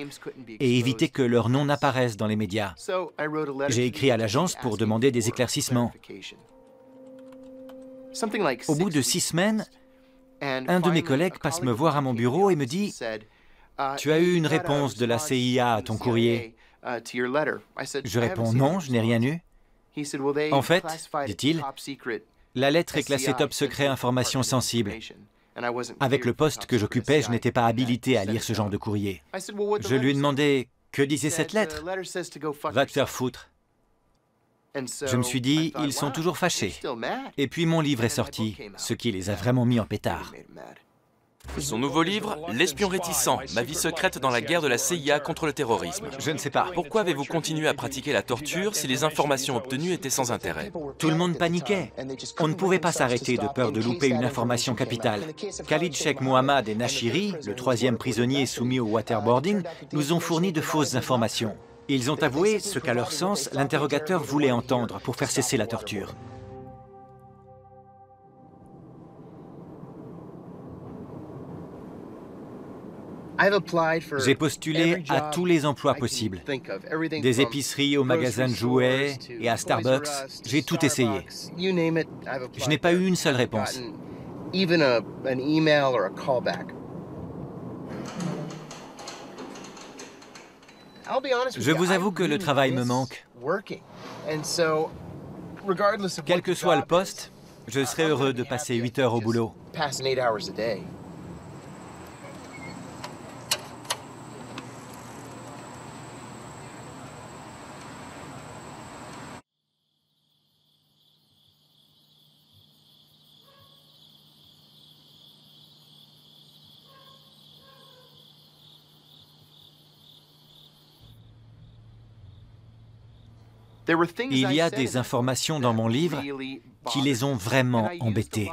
et éviter que leur nom n'apparaisse dans les médias. J'ai écrit à l'agence pour demander des éclaircissements. Au bout de 6 semaines, un de mes collègues passe me voir à mon bureau et me dit « Tu as eu une réponse de la CIA à ton courrier ?» Je réponds « Non, je n'ai rien eu. » En fait, dit-il, la lettre est classée top secret information sensible. Avec le poste que j'occupais, je n'étais pas habilité à lire ce genre de courrier. Je lui ai demandé « Que disait cette lettre ?»« Va te faire foutre. » Je me suis dit, ils sont toujours fâchés. Et puis mon livre est sorti, ce qui les a vraiment mis en pétard. Son nouveau livre, L'espion réticent, ma vie secrète dans la guerre de la CIA contre le terrorisme. Je ne sais pas. Pourquoi avez-vous continué à pratiquer la torture si les informations obtenues étaient sans intérêt? Tout le monde paniquait. On ne pouvait pas s'arrêter de peur de louper une information capitale. Khalid Sheikh Mohammed et Nashiri, le 3e prisonnier soumis au waterboarding, nous ont fourni de fausses informations. Ils ont avoué ce qu'à leur sens, l'interrogateur voulait entendre pour faire cesser la torture. J'ai postulé à tous les emplois possibles. Des épiceries aux magasins de jouets et à Starbucks, j'ai tout essayé. Je n'ai pas eu une seule réponse. Je vous avoue que le travail me manque. Quel que soit le poste, je serais heureux de passer 8 heures au boulot. Il y a des informations dans mon livre qui les ont vraiment embêtés.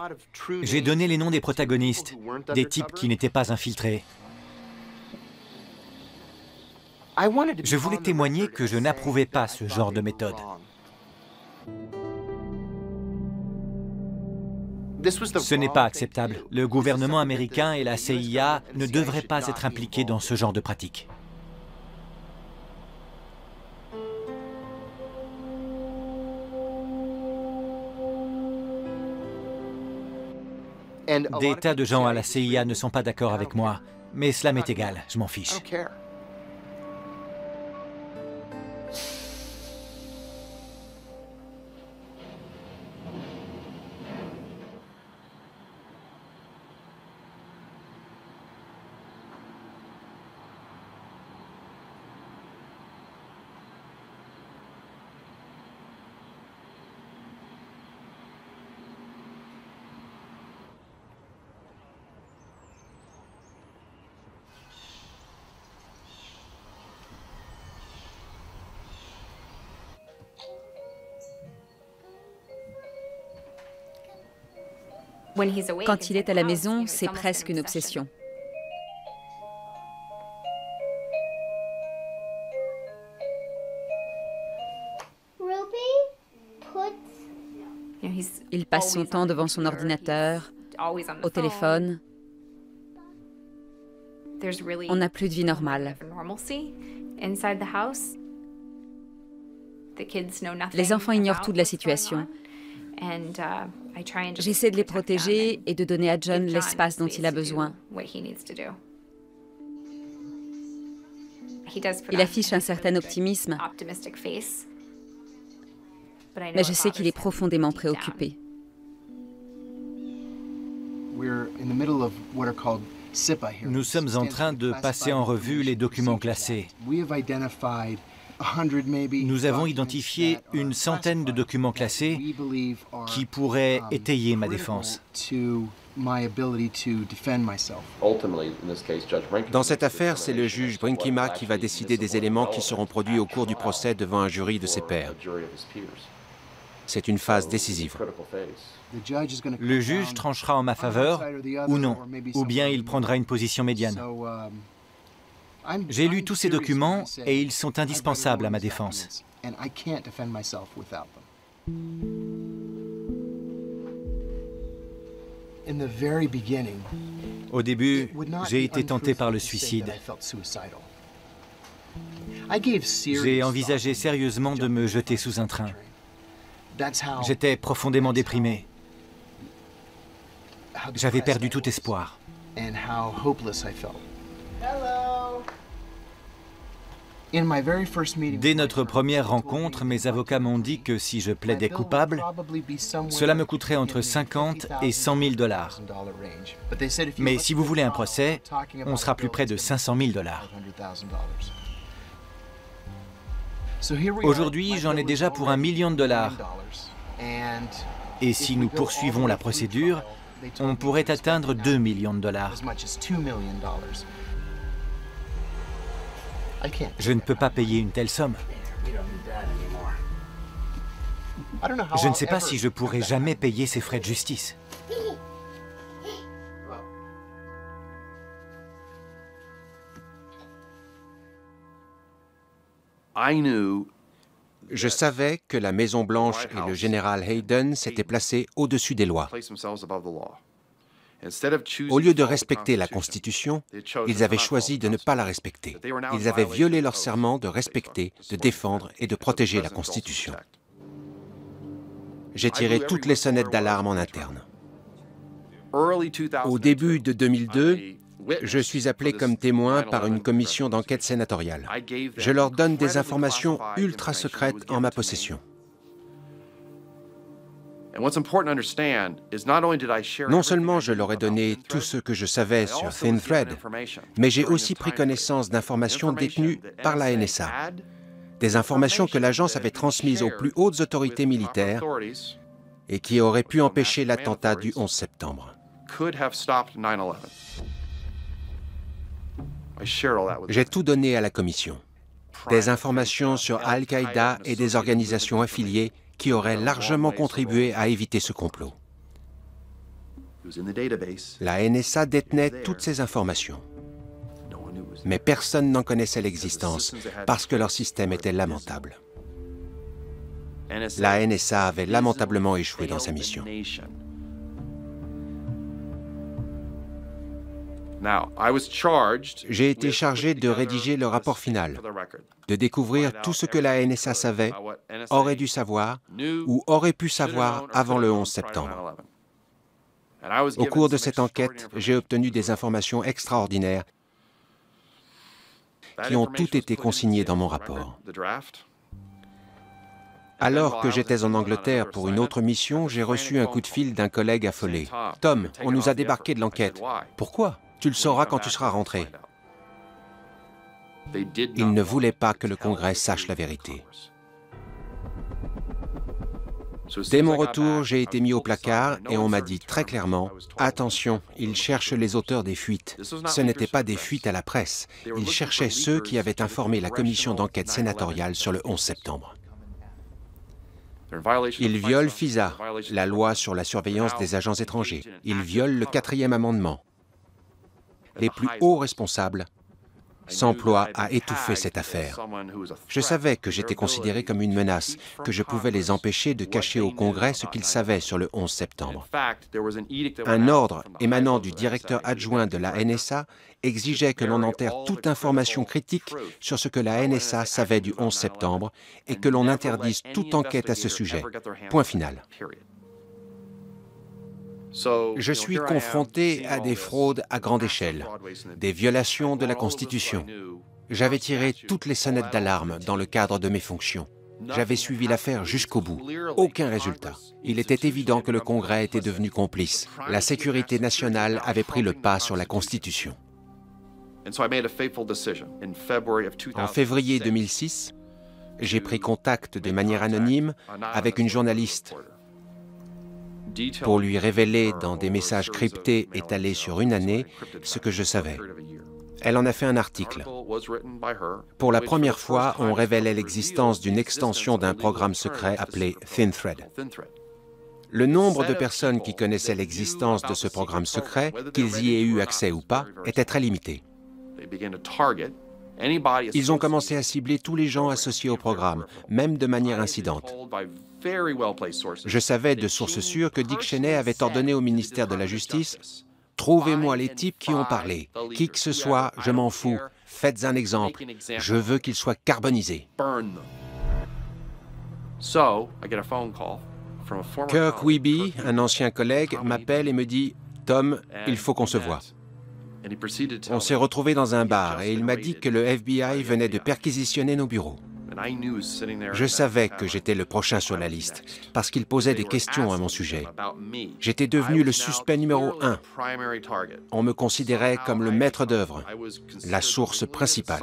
J'ai donné les noms des protagonistes, des types qui n'étaient pas infiltrés. Je voulais témoigner que je n'approuvais pas ce genre de méthode. Ce n'est pas acceptable. Le gouvernement américain et la CIA ne devraient pas être impliqués dans ce genre de pratique. Des tas de gens à la CIA ne sont pas d'accord avec moi, mais cela m'est égal, je m'en fiche. Quand il est à la maison, c'est presque une obsession. Il passe son temps devant son ordinateur, au téléphone. On n'a plus de vie normale. Les enfants ignorent tout de la situation. J'essaie de les protéger et de donner à John l'espace dont il a besoin. Il affiche un certain optimisme, mais je sais qu'il est profondément préoccupé. Nous sommes en train de passer en revue les documents classés. Nous avons identifié une centaine de documents classés qui pourraient étayer ma défense. Dans cette affaire, c'est le juge Brinkema qui va décider des éléments qui seront produits au cours du procès devant un jury de ses pairs. C'est une phase décisive. Le juge tranchera en ma faveur ou non, ou bien il prendra une position médiane. J'ai lu tous ces documents et ils sont indispensables à ma défense. Au début, j'ai été tenté par le suicide. J'ai envisagé sérieusement de me jeter sous un train. J'étais profondément déprimé. J'avais perdu tout espoir. Dès notre première rencontre, mes avocats m'ont dit que si je plaidais coupable, cela me coûterait entre 50 et 100 000 $. Mais si vous voulez un procès, on sera plus près de 500 000 $. Aujourd'hui, j'en ai déjà pour $1 million. Et si nous poursuivons la procédure, on pourrait atteindre $2 millions. Je ne peux pas payer une telle somme. Je ne sais pas si je pourrai jamais payer ces frais de justice. Je savais que la Maison-Blanche et le général Hayden s'étaient placés au-dessus des lois. Au lieu de respecter la Constitution, ils avaient choisi de ne pas la respecter. Ils avaient violé leur serment de respecter, de défendre et de protéger la Constitution. J'ai tiré toutes les sonnettes d'alarme en interne. Au début de 2002, je suis appelé comme témoin par une commission d'enquête sénatoriale. Je leur donne des informations ultra secrètes en ma possession. Non seulement je leur ai donné tout ce que je savais sur Thin Thread, mais j'ai aussi pris connaissance d'informations détenues par la NSA, des informations que l'agence avait transmises aux plus hautes autorités militaires et qui auraient pu empêcher l'attentat du 11 septembre. J'ai tout donné à la commission. Des informations sur Al-Qaïda et des organisations affiliées qui auraient largement contribué à éviter ce complot. La NSA détenait toutes ces informations. Mais personne n'en connaissait l'existence parce que leur système était lamentable. La NSA avait lamentablement échoué dans sa mission. J'ai été chargé de rédiger le rapport final, de découvrir tout ce que la NSA savait, aurait dû savoir ou aurait pu savoir avant le 11 septembre. Au cours de cette enquête, j'ai obtenu des informations extraordinaires qui ont toutes été consignées dans mon rapport. Alors que j'étais en Angleterre pour une autre mission, j'ai reçu un coup de fil d'un collègue affolé. « Tom, on nous a débarqué de l'enquête. Pourquoi ? Tu le sauras quand tu seras rentré. » Ils ne voulaient pas que le Congrès sache la vérité. Dès mon retour, j'ai été mis au placard et on m'a dit très clairement « Attention, ils cherchent les auteurs des fuites. Ce n'étaient pas des fuites à la presse. Ils cherchaient ceux qui avaient informé la commission d'enquête sénatoriale sur le 11 septembre. » Ils violent FISA, la loi sur la surveillance des agents étrangers. Ils violent le 4e amendement. Les plus hauts responsables s'emploient à étouffer cette affaire. Je savais que j'étais considéré comme une menace, que je pouvais les empêcher de cacher au Congrès ce qu'ils savaient sur le 11 septembre. Un ordre émanant du directeur adjoint de la NSA exigeait que l'on enterre toute information critique sur ce que la NSA savait du 11 septembre et que l'on interdise toute enquête à ce sujet. Point final. Je suis confronté à des fraudes à grande échelle, des violations de la Constitution. J'avais tiré toutes les sonnettes d'alarme dans le cadre de mes fonctions. J'avais suivi l'affaire jusqu'au bout. Aucun résultat. Il était évident que le Congrès était devenu complice. La sécurité nationale avait pris le pas sur la Constitution. En février 2006, j'ai pris contact de manière anonyme avec une journaliste pour lui révéler dans des messages cryptés étalés sur une année ce que je savais. Elle en a fait un article. Pour la première fois, on révélait l'existence d'une extension d'un programme secret appelé ThinThread. Le nombre de personnes qui connaissaient l'existence de ce programme secret, qu'ils y aient eu accès ou pas, était très limité. Ils ont commencé à cibler tous les gens associés au programme, même de manière incidente. Je savais de sources sûres que Dick Cheney avait ordonné au ministère de la Justice « Trouvez-moi les types qui ont parlé. Qui que ce soit, je m'en fous. Faites un exemple. Je veux qu'ils soient carbonisés. » Kirk Wiebe, un ancien collègue, m'appelle et me dit « Tom, il faut qu'on se voie. » On s'est retrouvés dans un bar et il m'a dit que le FBI venait de perquisitionner nos bureaux. Je savais que j'étais le prochain sur la liste, parce qu'ils posaient des questions à mon sujet. J'étais devenu le suspect numéro 1. On me considérait comme le maître d'œuvre, la source principale.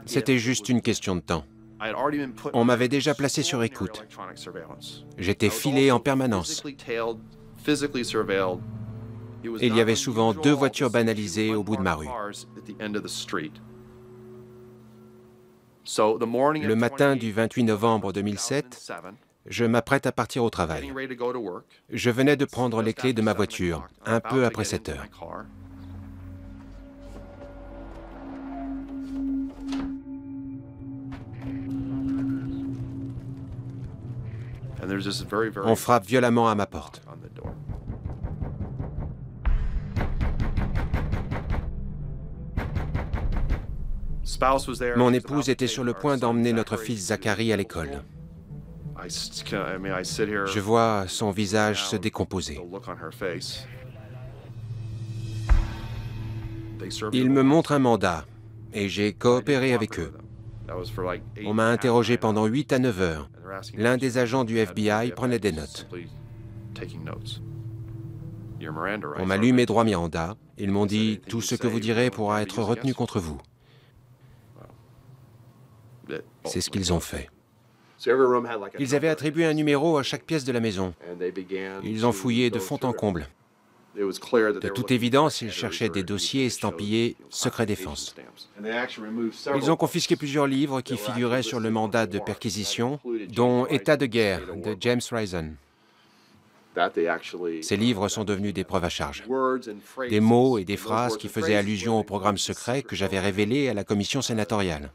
C'était juste une question de temps. On m'avait déjà placé sur écoute. J'étais filé en permanence. Il y avait souvent 2 voitures banalisées au bout de ma rue. Le matin du 28 novembre 2007, je m'apprête à partir au travail. Je venais de prendre les clés de ma voiture, un peu après 7 heures. On frappe violemment à ma porte. Mon épouse était sur le point d'emmener notre fils Zachary à l'école. Je vois son visage se décomposer. Ils me montrent un mandat et j'ai coopéré avec eux. On m'a interrogé pendant 8 à 9 heures. L'un des agents du FBI prenait des notes. On m'a lu mes droits Miranda. Ils m'ont dit « Tout ce que vous direz pourra être retenu contre vous ». C'est ce qu'ils ont fait. Ils avaient attribué un numéro à chaque pièce de la maison. Ils ont fouillé de fond en comble. De toute évidence, ils cherchaient des dossiers estampillés « Secret défense ». Ils ont confisqué plusieurs livres qui figuraient sur le mandat de perquisition, dont « État de guerre » de James Risen. Ces livres sont devenus des preuves à charge. Des mots et des phrases qui faisaient allusion au programme secret que j'avais révélé à la commission sénatoriale.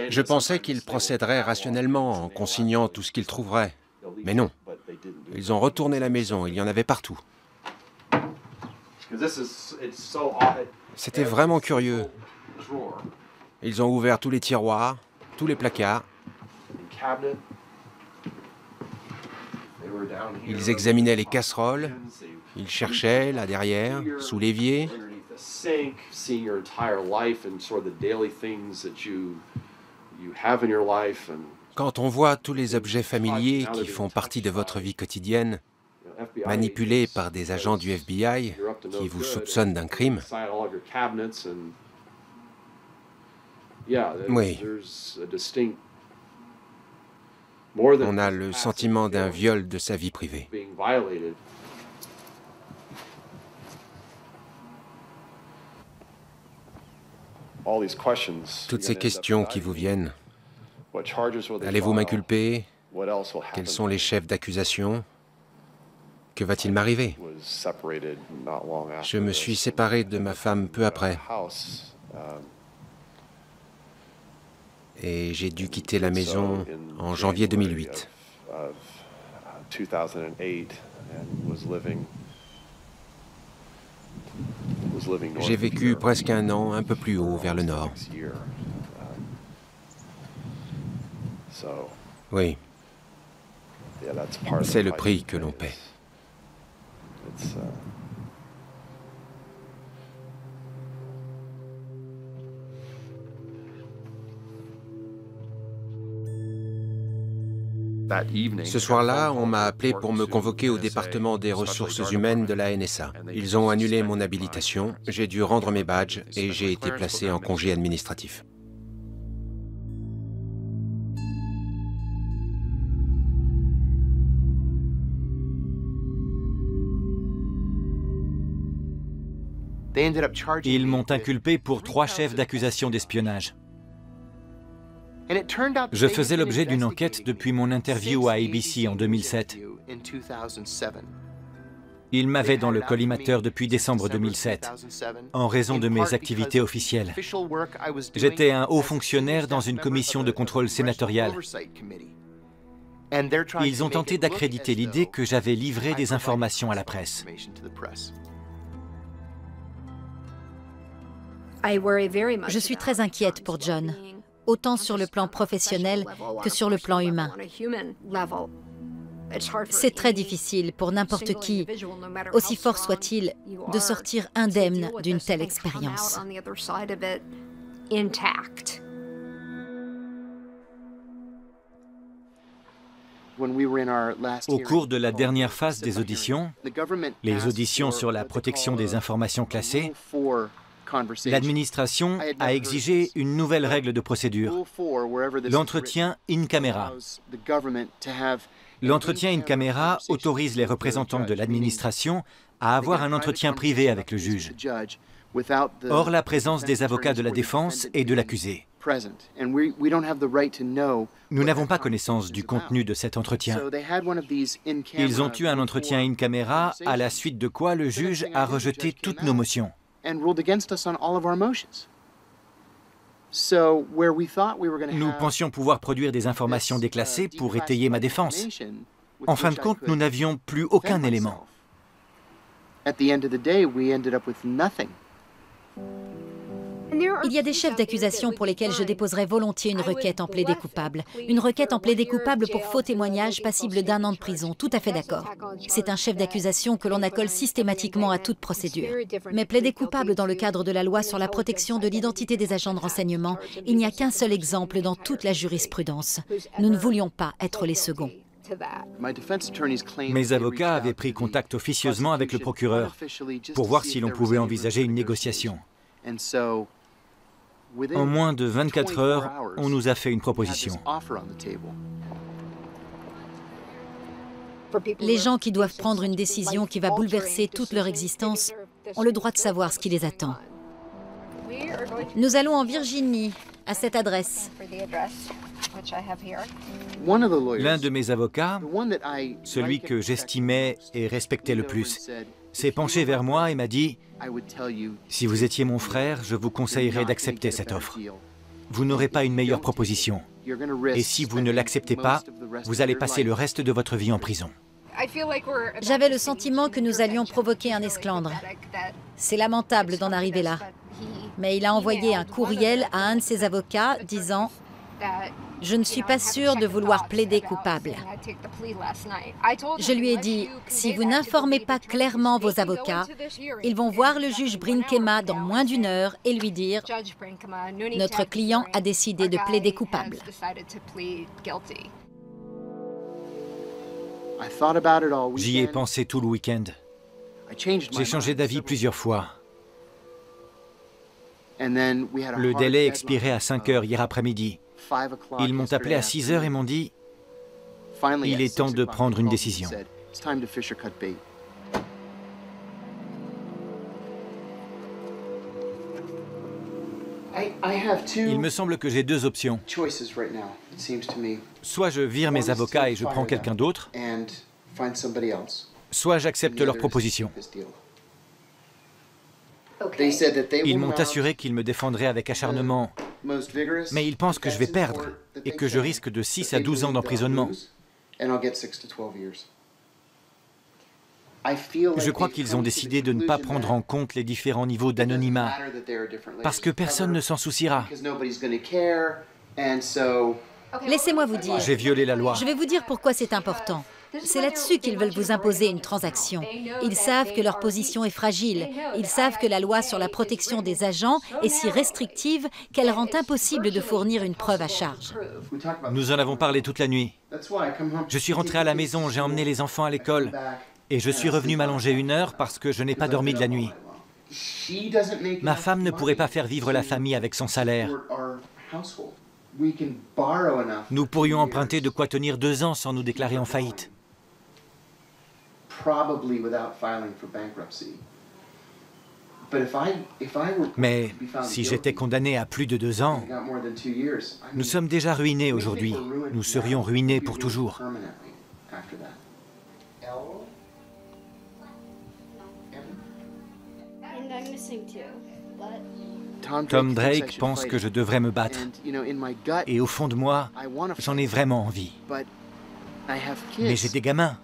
Je pensais qu'ils procéderaient rationnellement en consignant tout ce qu'ils trouveraient. Mais non. Ils ont retourné la maison, il y en avait partout. C'était vraiment curieux. Ils ont ouvert tous les tiroirs, tous les placards. Ils examinaient les casseroles. Ils cherchaient, là derrière, sous l'évier. Quand on voit tous les objets familiers qui font partie de votre vie quotidienne, manipulés par des agents du FBI qui vous soupçonnent d'un crime, oui, on a le sentiment d'un viol de sa vie privée. Toutes ces questions qui vous viennent. Allez-vous m'inculper? Quels sont les chefs d'accusation? Que va-t-il m'arriver? Je me suis séparé de ma femme peu après. Et j'ai dû quitter la maison en janvier 2008. J'ai vécu presque un an un peu plus haut, vers le nord. Oui. C'est le prix que l'on paie. Ce soir-là, on m'a appelé pour me convoquer au département des ressources humaines de la NSA. Ils ont annulé mon habilitation, j'ai dû rendre mes badges et j'ai été placé en congé administratif. Ils m'ont inculpé pour 3 chefs d'accusation d'espionnage. Je faisais l'objet d'une enquête depuis mon interview à ABC en 2007. Ils m'avaient dans le collimateur depuis décembre 2007, en raison de mes activités officielles. J'étais un haut fonctionnaire dans une commission de contrôle sénatoriale. Ils ont tenté d'accréditer l'idée que j'avais livré des informations à la presse. Je suis très inquiète pour John, autant sur le plan professionnel que sur le plan humain. C'est très difficile pour n'importe qui, aussi fort soit-il, de sortir indemne d'une telle expérience. Au cours de la dernière phase des auditions, les auditions sur la protection des informations classées, l'administration a exigé une nouvelle règle de procédure, l'entretien in camera. L'entretien in camera autorise les représentants de l'administration à avoir un entretien privé avec le juge, hors la présence des avocats de la défense et de l'accusé. Nous n'avons pas connaissance du contenu de cet entretien. Ils ont eu un entretien in camera, à la suite de quoi le juge a rejeté toutes nos motions. Nous pensions pouvoir produire des informations déclassées pour étayer ma défense. En fin de compte, nous n'avions plus aucun élément. Il y a des chefs d'accusation pour lesquels je déposerais volontiers une requête en plaidé coupable. Une requête en plaidé coupable pour faux témoignage passible d'1 an de prison, tout à fait d'accord. C'est un chef d'accusation que l'on accole systématiquement à toute procédure. Mais plaidé coupable dans le cadre de la loi sur la protection de l'identité des agents de renseignement, il n'y a qu'un seul exemple dans toute la jurisprudence. Nous ne voulions pas être les seconds. Mes avocats avaient pris contact officieusement avec le procureur pour voir si l'on pouvait envisager une négociation. En moins de 24 heures, on nous a fait une proposition. Les gens qui doivent prendre une décision qui va bouleverser toute leur existence ont le droit de savoir ce qui les attend. Nous allons en Virginie, à cette adresse. L'un de mes avocats, celui que j'estimais et respectais le plus, s'est penché vers moi et m'a dit « Si vous étiez mon frère, je vous conseillerais d'accepter cette offre. Vous n'aurez pas une meilleure proposition. Et si vous ne l'acceptez pas, vous allez passer le reste de votre vie en prison. » J'avais le sentiment que nous allions provoquer un esclandre. C'est lamentable d'en arriver là. Mais il a envoyé un courriel à un de ses avocats disant « Je ne suis pas sûr de vouloir plaider coupable. » Je lui ai dit « Si vous n'informez pas clairement vos avocats, ils vont voir le juge Brinkema dans moins d'1 heure et lui dire « Notre client a décidé de plaider coupable. » J'y ai pensé tout le week-end. J'ai changé d'avis plusieurs fois. Le délai expirait à 5 heures hier après-midi. Ils m'ont appelé à 6 heures et m'ont dit « Il est temps de prendre une décision. » Il me semble que j'ai deux options. Soit je vire mes avocats et je prends quelqu'un d'autre, soit j'accepte leur proposition. Ils m'ont assuré qu'ils me défendraient avec acharnement, mais ils pensent que je vais perdre et que je risque de 6 à 12 ans d'emprisonnement. Je crois qu'ils ont décidé de ne pas prendre en compte les différents niveaux d'anonymat, parce que personne ne s'en souciera. Laissez-moi vous dire. J'ai violé la loi. Je vais vous dire pourquoi c'est important. C'est là-dessus qu'ils veulent vous imposer une transaction. Ils savent que leur position est fragile. Ils savent que la loi sur la protection des agents est si restrictive qu'elle rend impossible de fournir une preuve à charge. Nous en avons parlé toute la nuit. Je suis rentré à la maison, j'ai emmené les enfants à l'école et je suis revenu m'allonger 1 heure parce que je n'ai pas dormi de la nuit. Ma femme ne pourrait pas faire vivre la famille avec son salaire. Nous pourrions emprunter de quoi tenir 2 ans sans nous déclarer en faillite. Mais si j'étais condamné à plus de 2 ans, nous sommes déjà ruinés aujourd'hui. Nous serions ruinés pour toujours. Tom Drake pense que je devrais me battre. Et au fond de moi, j'en ai vraiment envie. Mais j'ai des gamins.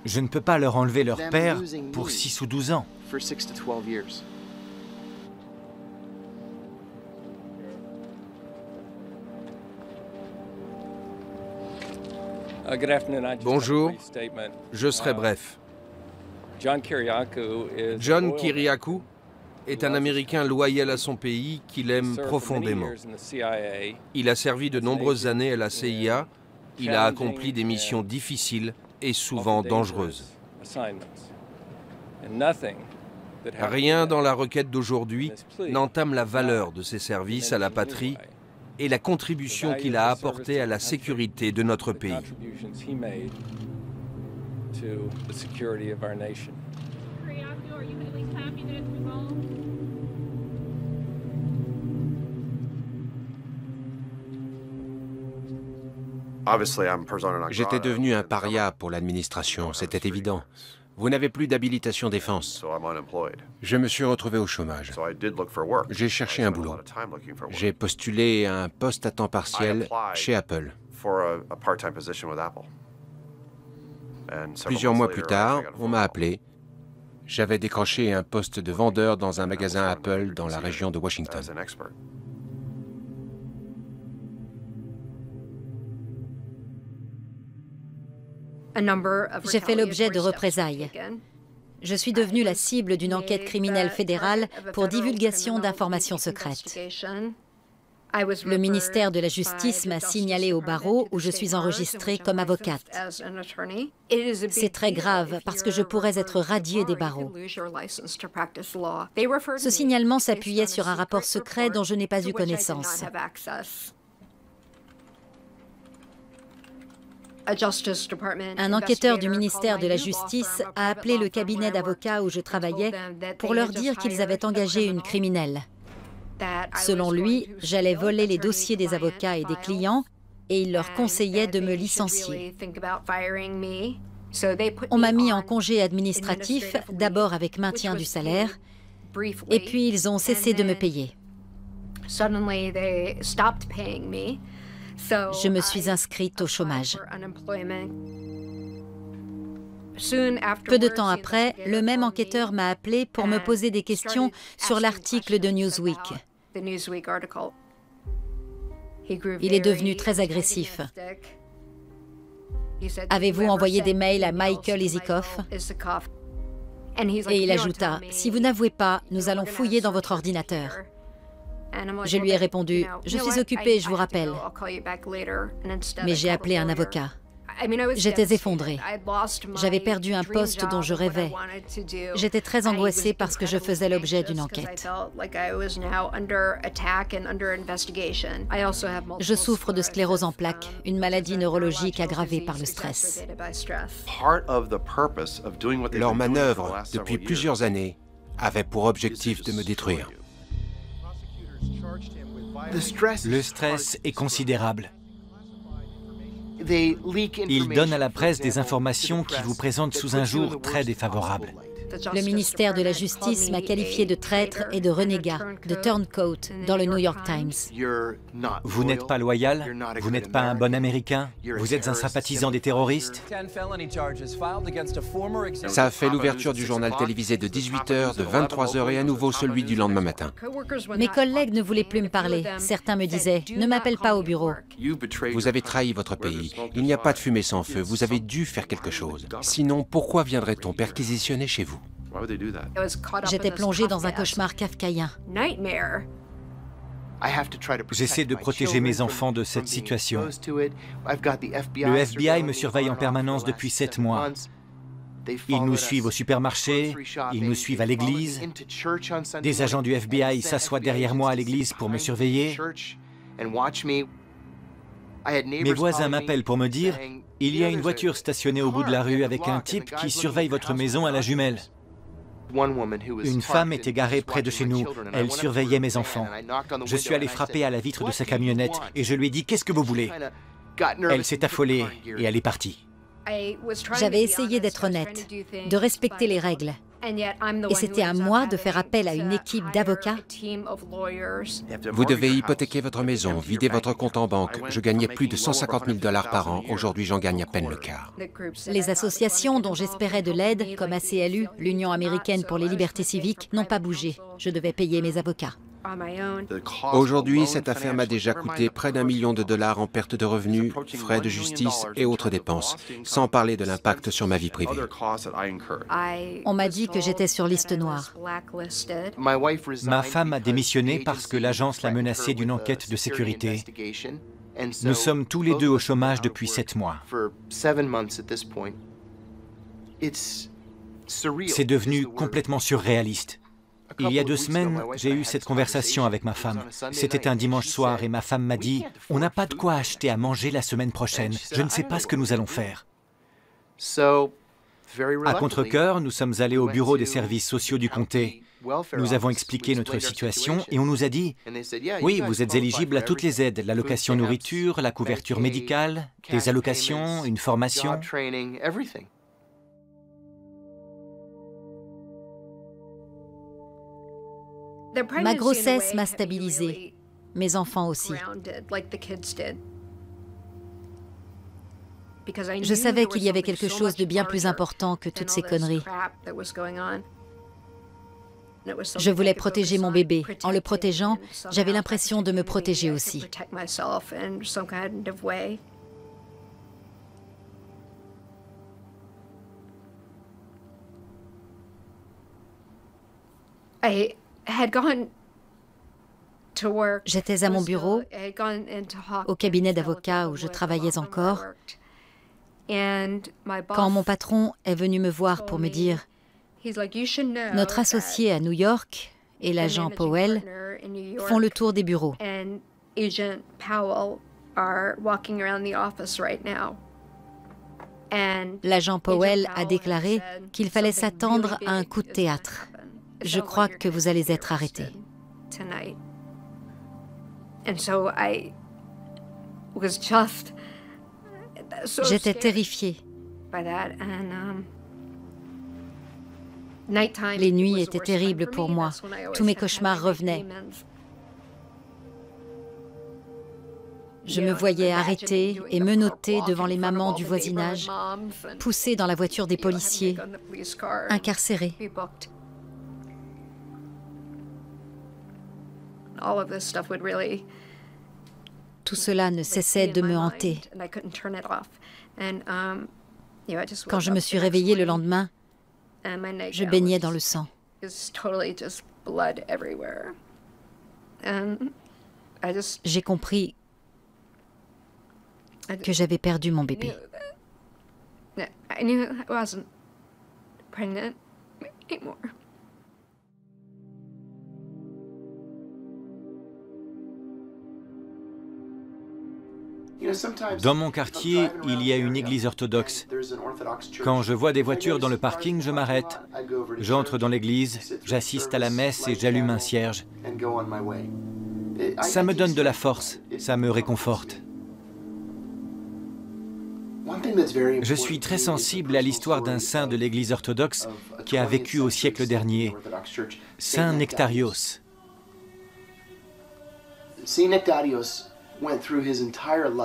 Je ne peux pas leur enlever leur père pour 6 ou 12 ans. Bonjour, je serai bref. John Kiriakou est un Américain loyal à son pays qu'il aime profondément. Il a servi de nombreuses années à la CIA. Il a accompli des missions difficiles et souvent dangereuses. Rien dans la requête d'aujourd'hui n'entame la valeur de ses services à la patrie et la contribution qu'il a apportée à la sécurité de notre pays. J'étais devenu un paria pour l'administration, c'était évident. Vous n'avez plus d'habilitation défense. Je me suis retrouvé au chômage. J'ai cherché un boulot. J'ai postulé à un poste à temps partiel chez Apple. Plusieurs mois plus tard, on m'a appelé. J'avais décroché un poste de vendeur dans un magasin Apple dans la région de Washington. J'ai fait l'objet de représailles. Je suis devenue la cible d'une enquête criminelle fédérale pour divulgation d'informations secrètes. Le ministère de la Justice m'a signalé au barreau où je suis enregistrée comme avocate. C'est très grave parce que je pourrais être radiée des barreaux. Ce signalement s'appuyait sur un rapport secret dont je n'ai pas eu connaissance. Un enquêteur du ministère de la Justice a appelé le cabinet d'avocats où je travaillais pour leur dire qu'ils avaient engagé une criminelle. Selon lui, j'allais voler les dossiers des avocats et des clients et il leur conseillait de me licencier. On m'a mis en congé administratif, d'abord avec maintien du salaire, et puis ils ont cessé de me payer. Je me suis inscrite au chômage. Peu de temps après, le même enquêteur m'a appelé pour me poser des questions sur l'article de Newsweek. Il est devenu très agressif. Avez-vous envoyé des mails à Michael Isikoff? Et il ajouta, si vous n'avouez pas, nous allons fouiller dans votre ordinateur. Je lui ai répondu, je suis occupée, je vous rappelle. Mais j'ai appelé un avocat. J'étais effondrée. J'avais perdu un poste dont je rêvais. J'étais très angoissée parce que je faisais l'objet d'une enquête. Je souffre de sclérose en plaques, une maladie neurologique aggravée par le stress. Leur manœuvre, depuis plusieurs années, avait pour objectif de me détruire. Le stress est considérable. Ils donnent à la presse des informations qui vous présentent sous un jour très défavorable. Le ministère de la Justice m'a qualifié de traître et de renégat, de turncoat, dans le New York Times. Vous n'êtes pas loyal, vous n'êtes pas un bon Américain, vous êtes un sympathisant des terroristes. Ça a fait l'ouverture du journal télévisé de 18h, de 23h et à nouveau celui du lendemain matin. Mes collègues ne voulaient plus me parler. Certains me disaient « Ne m'appelle pas au bureau ». Vous avez trahi votre pays. Il n'y a pas de fumée sans feu. Vous avez dû faire quelque chose. Sinon, pourquoi viendrait-on perquisitionner chez vous? J'étais plongée dans un cauchemar kafkaïen. J'essaie de protéger mes enfants de cette situation. Le FBI me surveille en permanence depuis 7 mois. Ils nous suivent au supermarché, ils nous suivent à l'église. Des agents du FBI s'assoient derrière moi à l'église pour me surveiller. Mes voisins m'appellent pour me dire « Il y a une voiture stationnée au bout de la rue avec un type qui surveille votre maison à la jumelle. » Une femme était garée près de chez nous. Elle surveillait mes enfants. Je suis allé frapper à la vitre de sa camionnette et je lui ai dit « Qu'est-ce que vous voulez ?» Elle s'est affolée et elle est partie. J'avais essayé d'être honnête, de respecter les règles. Et c'était à moi de faire appel à une équipe d'avocats. Vous devez hypothéquer votre maison, vider votre compte en banque. Je gagnais plus de 150 000 $ par an. Aujourd'hui, j'en gagne à peine le quart. Les associations dont j'espérais de l'aide, comme ACLU, l'Union américaine pour les libertés civiques, n'ont pas bougé. Je devais payer mes avocats. Aujourd'hui, cette affaire m'a déjà coûté près d'1 million de dollars en perte de revenus, frais de justice et autres dépenses, sans parler de l'impact sur ma vie privée. On m'a dit que j'étais sur liste noire. Ma femme a démissionné parce que l'agence l'a menacée d'une enquête de sécurité. Nous sommes tous les deux au chômage depuis 7 mois. C'est devenu complètement surréaliste. Il y a 2 semaines, j'ai eu cette conversation avec ma femme. C'était un dimanche soir et ma femme m'a dit « On n'a pas de quoi acheter à manger la semaine prochaine. Je ne sais pas ce que nous allons faire. » À contre-cœur, nous sommes allés au bureau des services sociaux du comté. Nous avons expliqué notre situation et on nous a dit « Oui, vous êtes éligible à toutes les aides, l'allocation nourriture, la couverture médicale, des allocations, une formation. » Ma grossesse m'a stabilisée, mes enfants aussi. Je savais qu'il y avait quelque chose de bien plus important que toutes ces conneries. Je voulais protéger mon bébé. En le protégeant, j'avais l'impression de me protéger aussi. J'étais à mon bureau, au cabinet d'avocat où je travaillais encore, quand mon patron est venu me voir pour me dire « Notre associé à New York et l'agent Powell font le tour des bureaux. » L'agent Powell a déclaré qu'il fallait s'attendre à un coup de théâtre. Je crois que vous allez être arrêté. J'étais terrifiée. Les nuits étaient terribles pour moi. Tous mes cauchemars revenaient. Je me voyais arrêtée et menottée devant les mamans du voisinage, poussée dans la voiture des policiers, incarcérée. Tout cela ne cessait de me hanter. Quand je me suis réveillée le lendemain, je baignais dans le sang. J'ai compris que j'avais perdu mon bébé. Dans mon quartier, il y a une église orthodoxe. Quand je vois des voitures dans le parking, je m'arrête. J'entre dans l'église, j'assiste à la messe et j'allume un cierge. Ça me donne de la force, ça me réconforte. Je suis très sensible à l'histoire d'un saint de l'Église orthodoxe qui a vécu au siècle dernier, Saint Nectarios.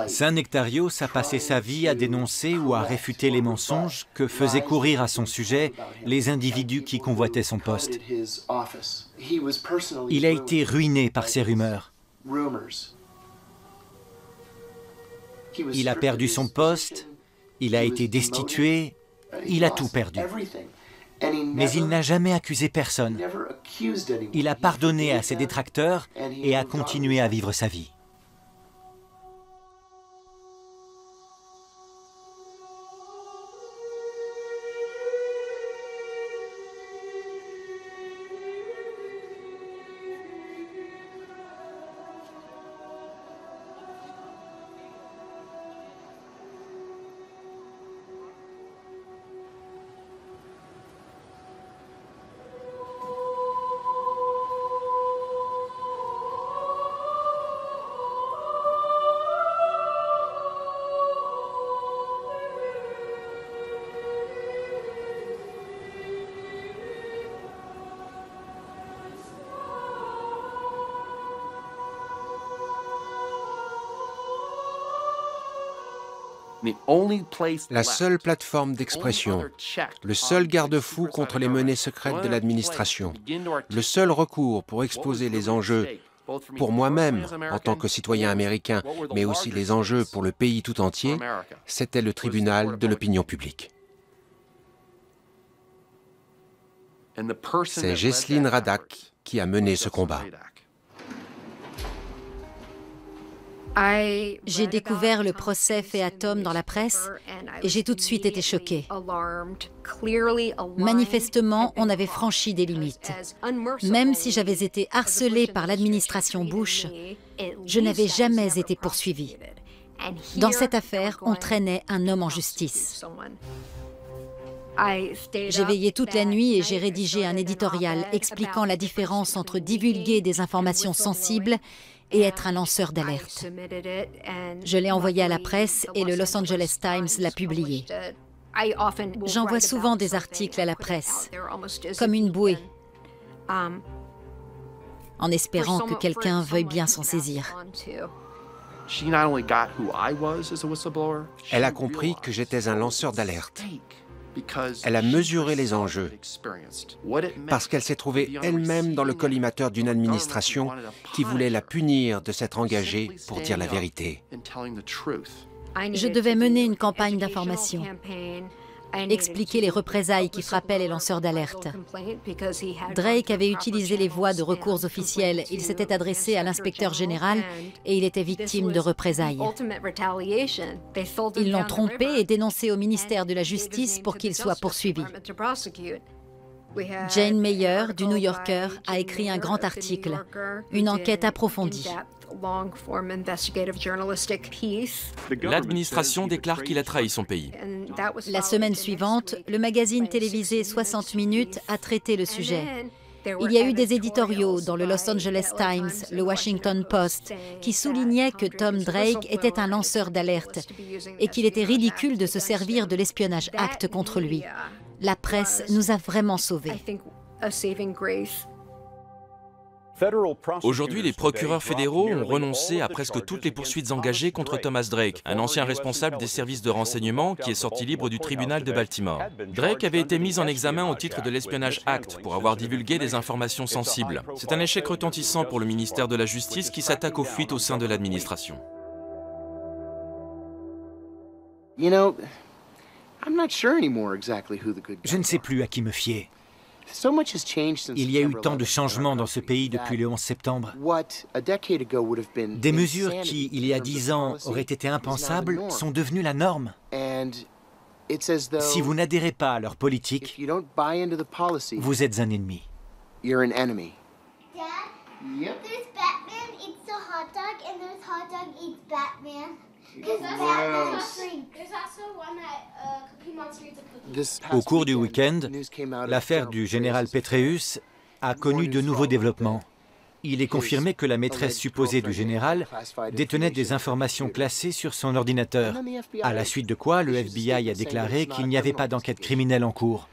Saint Nectarios a passé sa vie à dénoncer ou à réfuter les mensonges que faisaient courir à son sujet les individus qui convoitaient son poste. Il a été ruiné par ces rumeurs. Il a perdu son poste, il a été destitué, il a tout perdu. Mais il n'a jamais accusé personne. Il a pardonné à ses détracteurs et a continué à vivre sa vie. La seule plateforme d'expression, le seul garde-fou contre les menées secrètes de l'administration, le seul recours pour exposer les enjeux, pour moi-même en tant que citoyen américain, mais aussi les enjeux pour le pays tout entier, c'était le tribunal de l'opinion publique. C'est Jesslyn Radack qui a mené ce combat. J'ai découvert le procès fait à Tom dans la presse et j'ai tout de suite été choquée. Manifestement, on avait franchi des limites. Même si j'avais été harcelée par l'administration Bush, je n'avais jamais été poursuivie. Dans cette affaire, on traînait un homme en justice. J'ai veillé toute la nuit et j'ai rédigé un éditorial expliquant la différence entre divulguer des informations sensibles et être un lanceur d'alerte. Je l'ai envoyé à la presse et le Los Angeles Times l'a publié. J'envoie souvent des articles à la presse, comme une bouée, en espérant que quelqu'un veuille bien s'en saisir. Elle a compris que j'étais un lanceur d'alerte. Elle a mesuré les enjeux parce qu'elle s'est trouvée elle-même dans le collimateur d'une administration qui voulait la punir de s'être engagée pour dire la vérité. Je devais mener une campagne d'information, expliquer les représailles qui frappaient les lanceurs d'alerte. Drake avait utilisé les voies de recours officielles. Il s'était adressé à l'inspecteur général et il était victime de représailles. Ils l'ont trompé et dénoncé au ministère de la Justice pour qu'il soit poursuivi. Jane Mayer, du New Yorker, a écrit un grand article, une enquête approfondie. L'administration déclare qu'il a trahi son pays. La semaine suivante, le magazine télévisé 60 minutes a traité le sujet. Il y a eu des éditoriaux dans le Los Angeles Times, le Washington Post, qui soulignaient que Tom Drake était un lanceur d'alerte et qu'il était ridicule de se servir de l'Espionnage Act contre lui. La presse nous a vraiment sauvés. Aujourd'hui, les procureurs fédéraux ont renoncé à presque toutes les poursuites engagées contre Thomas Drake, un ancien responsable des services de renseignement qui est sorti libre du tribunal de Baltimore. Drake avait été mis en examen au titre de l'Espionnage Act pour avoir divulgué des informations sensibles. C'est un échec retentissant pour le ministère de la Justice qui s'attaque aux fuites au sein de l'administration. Je ne sais plus à qui me fier. Il y a eu tant de changements dans ce pays depuis le 11 septembre. Des mesures qui, il y a 10 ans, auraient été impensables, sont devenues la norme. Si vous n'adhérez pas à leur politique, vous êtes un ennemi. Au cours du week-end, l'affaire du général Petraeus a connu de nouveaux développements. Il est confirmé que la maîtresse supposée du général détenait des informations classées sur son ordinateur, à la suite de quoi le FBI a déclaré qu'il n'y avait pas d'enquête criminelle en cours.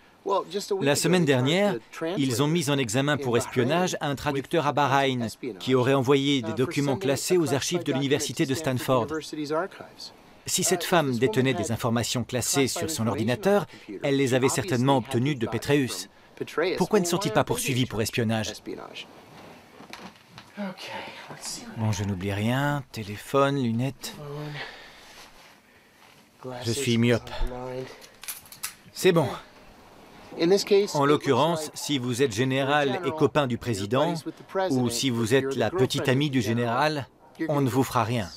La semaine dernière, ils ont mis en examen pour espionnage un traducteur à Bahreïn qui aurait envoyé des documents classés aux archives de l'université de Stanford. Si cette femme détenait des informations classées sur son ordinateur, elle les avait certainement obtenues de Petraeus. Pourquoi ne sont-ils pas poursuivis pour espionnage? Bon, je n'oublie rien. Téléphone, lunettes. Je suis myope. C'est bon. En l'occurrence, si vous êtes général et copain du président, ou si vous êtes la petite amie du général, on ne vous fera rien.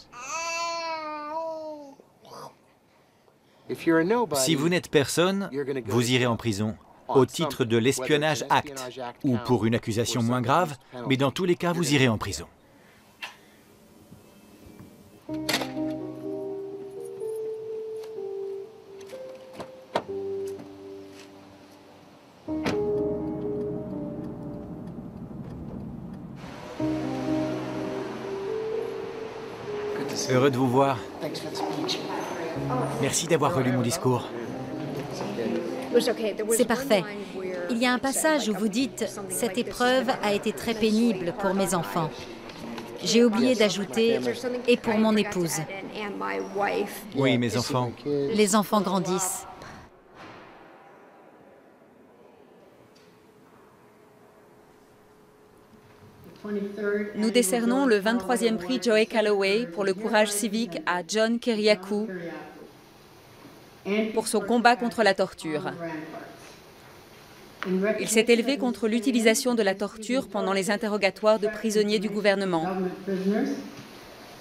Si vous n'êtes personne, vous irez en prison, au titre de l'espionnage Act, ou pour une accusation moins grave, mais dans tous les cas, vous irez en prison. Heureux de vous voir. Merci d'avoir relu mon discours. C'est parfait. Il y a un passage où vous dites « Cette épreuve a été très pénible pour mes enfants ». J'ai oublié d'ajouter « et pour mon épouse ». Oui, mes enfants. Les enfants grandissent. Nous décernons le 23e prix Joey Calloway pour le courage civique à John Kiriakou pour son combat contre la torture. Il s'est élevé contre l'utilisation de la torture pendant les interrogatoires de prisonniers du gouvernement.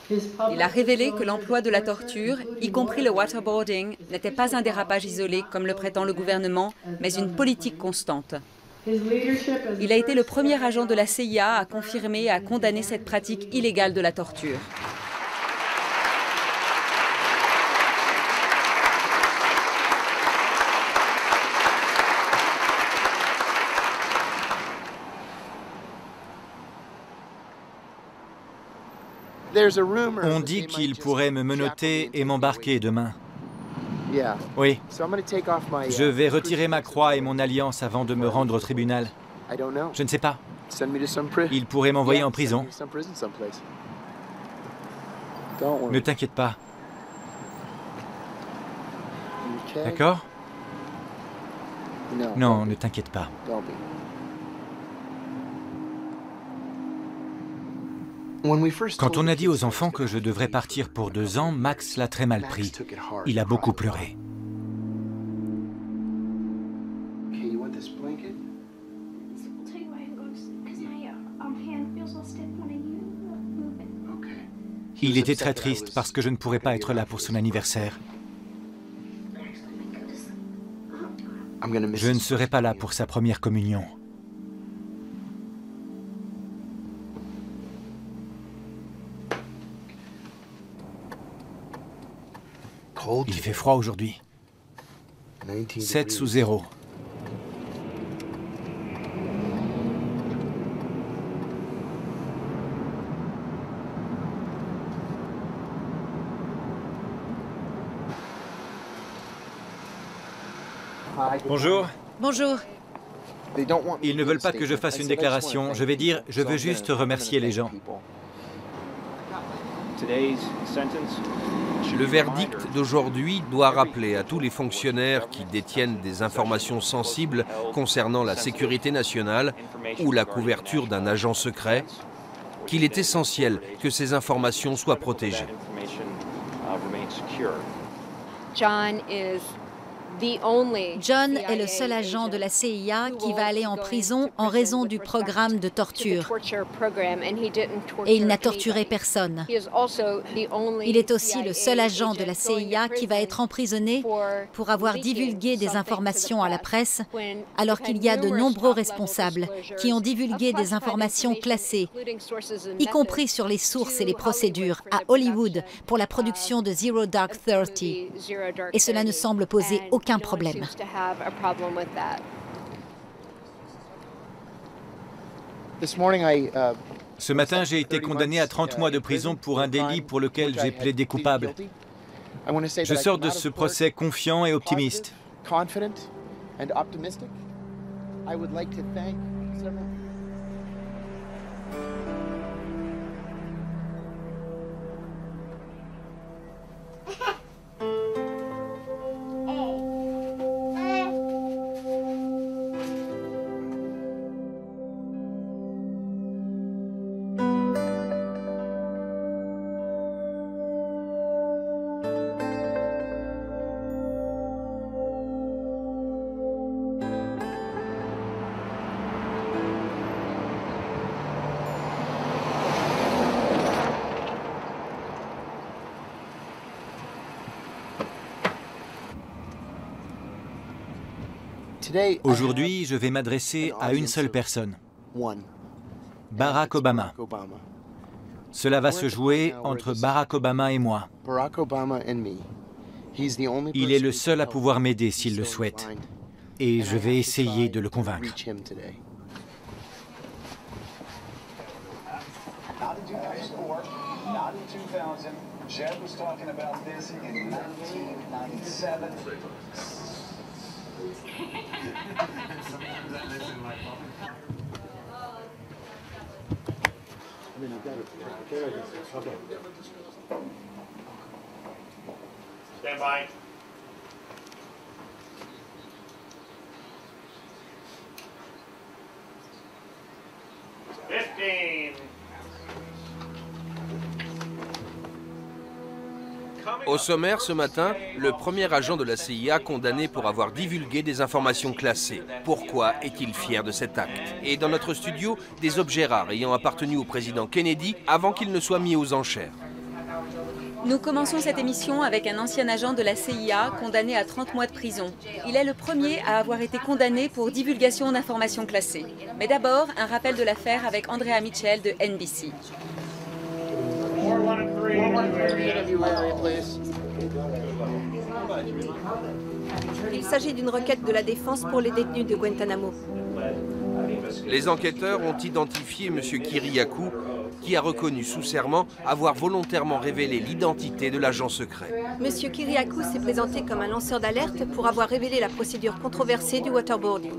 Il a révélé que l'emploi de la torture, y compris le waterboarding, n'était pas un dérapage isolé comme le prétend le gouvernement, mais une politique constante. Il a été le premier agent de la CIA à confirmer et à condamner cette pratique illégale de la torture. On dit qu'il pourrait me menotter et m'embarquer demain. Oui. Je vais retirer ma croix et mon alliance avant de me rendre au tribunal. Je ne sais pas. Il pourrait m'envoyer en prison. Ne t'inquiète pas. D'accord? Non, ne t'inquiète pas. Quand on a dit aux enfants que je devrais partir pour 2 ans, Max l'a très mal pris. Il a beaucoup pleuré. Il était très triste parce que je ne pourrais pas être là pour son anniversaire. Je ne serai pas là pour sa première communion. Il fait froid aujourd'hui. 7 sous 0. Bonjour. Bonjour. Ils ne veulent pas que je fasse une déclaration. Je vais dire, je veux juste remercier les gens. Le verdict d'aujourd'hui doit rappeler à tous les fonctionnaires qui détiennent des informations sensibles concernant la sécurité nationale ou la couverture d'un agent secret qu'il est essentiel que ces informations soient protégées. John est le seul agent de la CIA qui va aller en prison en raison du programme de torture. Et il n'a torturé personne. Il est aussi le seul agent de la CIA qui va être emprisonné pour avoir divulgué des informations à la presse, alors qu'il y a de nombreux responsables qui ont divulgué des informations classées, y compris sur les sources et les procédures à Hollywood pour la production de Zero Dark 30. Et cela ne semble poser aucun problème. Ce matin, j'ai été condamné à 30 mois de prison pour un délit pour lequel j'ai plaidé coupable. Je sors de ce procès confiant et optimiste. Aujourd'hui, je vais m'adresser à une seule personne, Barack Obama. Cela va se jouer entre Barack Obama et moi. Il est le seul à pouvoir m'aider s'il le souhaite, et je vais essayer de le convaincre. Stand by. Au sommaire ce matin, le premier agent de la CIA condamné pour avoir divulgué des informations classées. Pourquoi est-il fier de cet acte? Et dans notre studio, des objets rares ayant appartenu au président Kennedy avant qu'il ne soit mis aux enchères. Nous commençons cette émission avec un ancien agent de la CIA condamné à 30 mois de prison. Il est le premier à avoir été condamné pour divulgation d'informations classées. Mais d'abord, un rappel de l'affaire avec Andrea Mitchell de NBC. Il s'agit d'une requête de la défense pour les détenus de Guantanamo. Les enquêteurs ont identifié M. Kiriakou, qui a reconnu sous serment avoir volontairement révélé l'identité de l'agent secret. Monsieur Kiriakou s'est présenté comme un lanceur d'alerte pour avoir révélé la procédure controversée du waterboarding.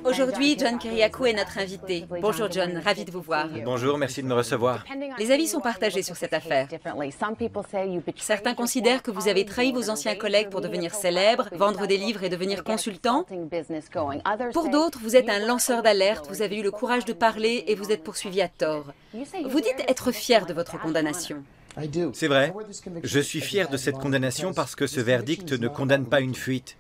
Aujourd'hui, John Kiriakou est notre invité. Bonjour John, ravi de vous voir. Bonjour, merci de me recevoir. Les avis sont partagés sur cette affaire. Certains considèrent que vous avez trahi vos anciens collègues pour devenir célèbre, vendre des livres et devenir consultant. Pour d'autres, vous êtes un lanceur d'alerte, vous avez eu le courage de parler et vous êtes poursuivi à tort. Vous dites être fier de votre condamnation. C'est vrai. Je suis fier de cette condamnation parce que ce verdict ne condamne pas une fuite.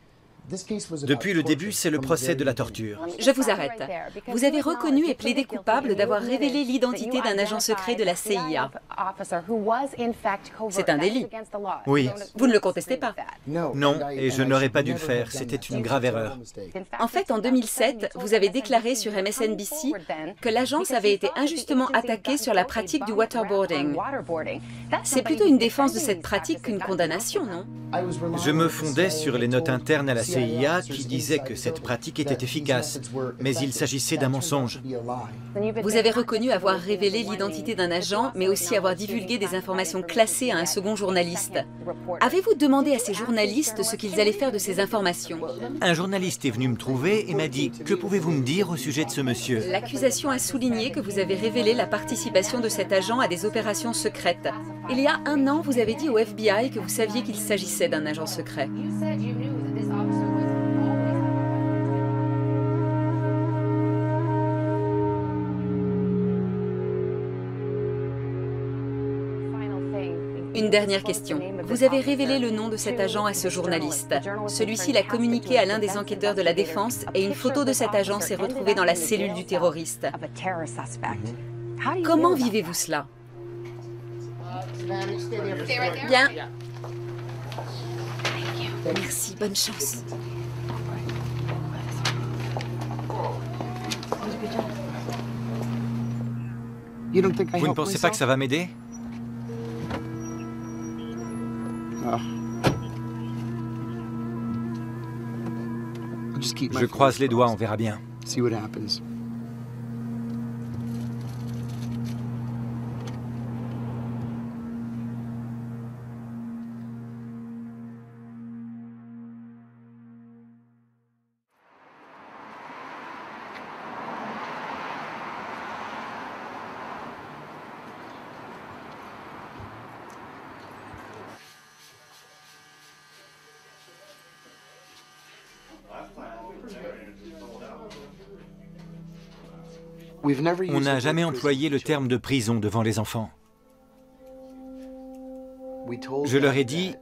Depuis le début, c'est le procès de la torture. Je vous arrête. Vous avez reconnu et plaidé coupable d'avoir révélé l'identité d'un agent secret de la CIA. C'est un délit. Oui. Vous ne le contestez pas? Non, et je n'aurais pas dû le faire. C'était une grave erreur. En fait, en 2007, vous avez déclaré sur MSNBC que l'agence avait été injustement attaquée sur la pratique du waterboarding. C'est plutôt une défense de cette pratique qu'une condamnation, non? Je me fondais sur les notes internes à la CIA qui disaient que cette pratique était efficace, mais il s'agissait d'un mensonge. Vous avez reconnu avoir révélé l'identité d'un agent, mais aussi avoir divulgué des informations classées à un second journaliste. Avez-vous demandé à ces journalistes ce qu'ils allaient faire de ces informations? Un journaliste est venu me trouver et m'a dit « Que pouvez-vous me dire au sujet de ce monsieur ?» L'accusation a souligné que vous avez révélé la participation de cet agent à des opérations secrètes. Il y a un an, vous avez dit au FBI que vous saviez qu'il s'agissait d'un agent secret. Une dernière question. Vous avez révélé le nom de cet agent à ce journaliste. Celui-ci l'a communiqué à l'un des enquêteurs de la Défense et une photo de cet agent s'est retrouvée dans la cellule du terroriste. Comment vivez-vous cela? Bien. Merci, bonne chance. Vous ne pensez pas que ça va m'aider? Je croise les doigts, on verra bien. On n'a jamais employé le terme de prison devant les enfants. Je leur ai dit,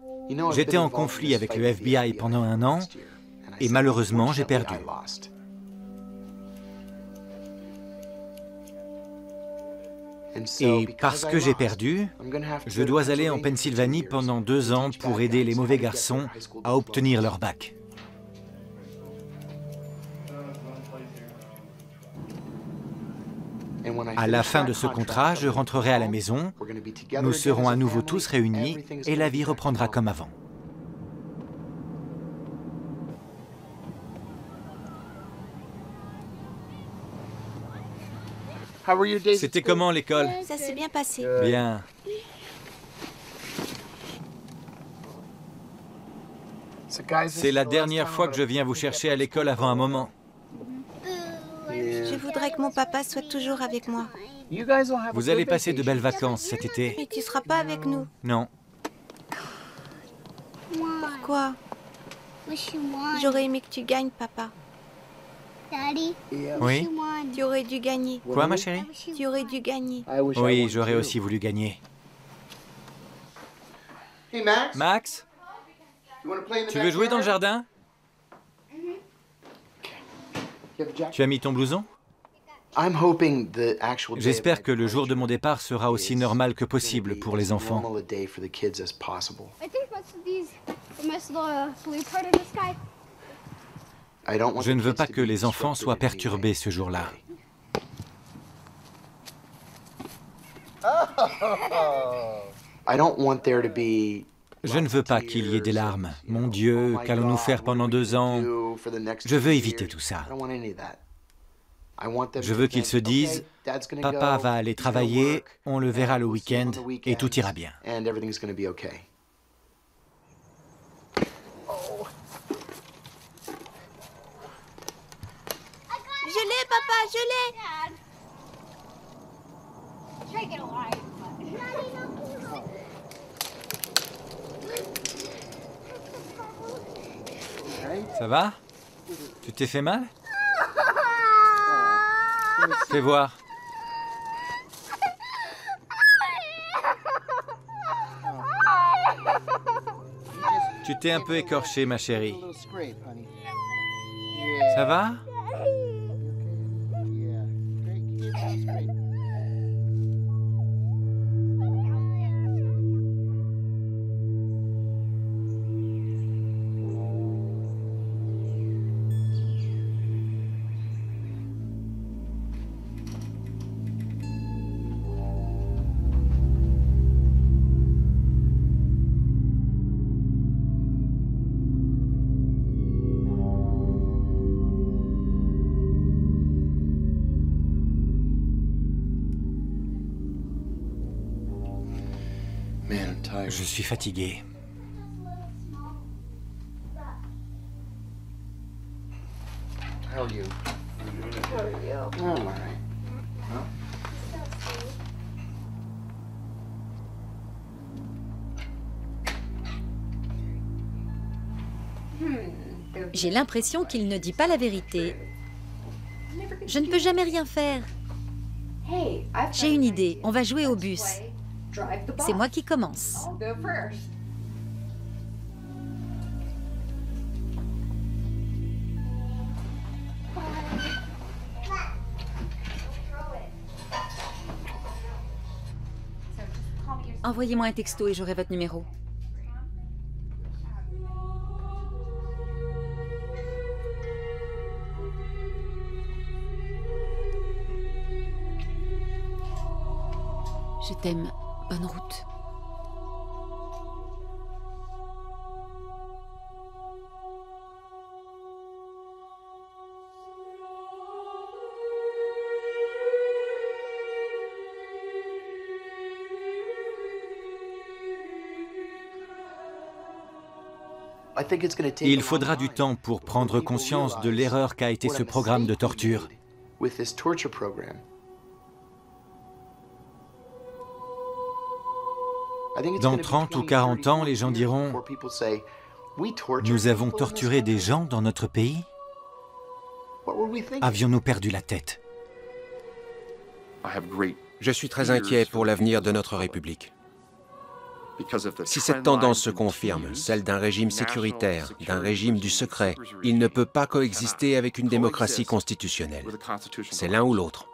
j'étais en conflit avec le FBI pendant 1 an et malheureusement j'ai perdu. Et parce que j'ai perdu, je dois aller en Pennsylvanie pendant 2 ans pour aider les mauvais garçons à obtenir leur bac. À la fin de ce contrat, je rentrerai à la maison, nous serons à nouveau tous réunis et la vie reprendra comme avant. C'était comment l'école? Ça s'est bien passé. Bien. C'est la dernière fois que je viens vous chercher à l'école avant un moment. Je voudrais que mon papa soit toujours avec moi. Vous allez passer de belles vacances cet été. Mais tu seras pas avec nous. Non. Pourquoi? J'aurais aimé que tu gagnes, papa. Oui? Tu aurais dû gagner. Quoi, ma chérie? Tu aurais dû gagner. Oui, j'aurais aussi voulu gagner. Max? Tu veux jouer dans le jardin? Tu as mis ton blouson? J'espère que le jour de mon départ sera aussi normal que possible pour les enfants. Je ne veux pas que les enfants soient perturbés ce jour-là. Je ne veux pas qu'il y ait des larmes. Mon Dieu, qu'allons-nous faire pendant 2 ans? Je veux éviter tout ça. Je veux qu'ils se disent, papa va aller travailler, on le verra le week-end et tout ira bien. Je l'ai, papa, je l'ai. Ça va? Tu t'es fait mal? Fais voir. Tu t'es un peu écorché, ma chérie. Ça va? Je suis fatigué. J'ai l'impression qu'il ne dit pas la vérité. Je ne peux jamais rien faire. J'ai une idée, on va jouer au bus. C'est moi qui commence. Envoyez-moi un texto et j'aurai votre numéro. Je t'aime. Bonne route. Il faudra du temps pour prendre conscience de l'erreur qu'a été ce programme de torture. Dans 30 ou 40 ans, les gens diront « Nous avons torturé des gens dans notre pays ? Avions-nous perdu la tête ?» Je suis très inquiet pour l'avenir de notre République. Si cette tendance se confirme, celle d'un régime sécuritaire, d'un régime du secret, il ne peut pas coexister avec une démocratie constitutionnelle. C'est l'un ou l'autre.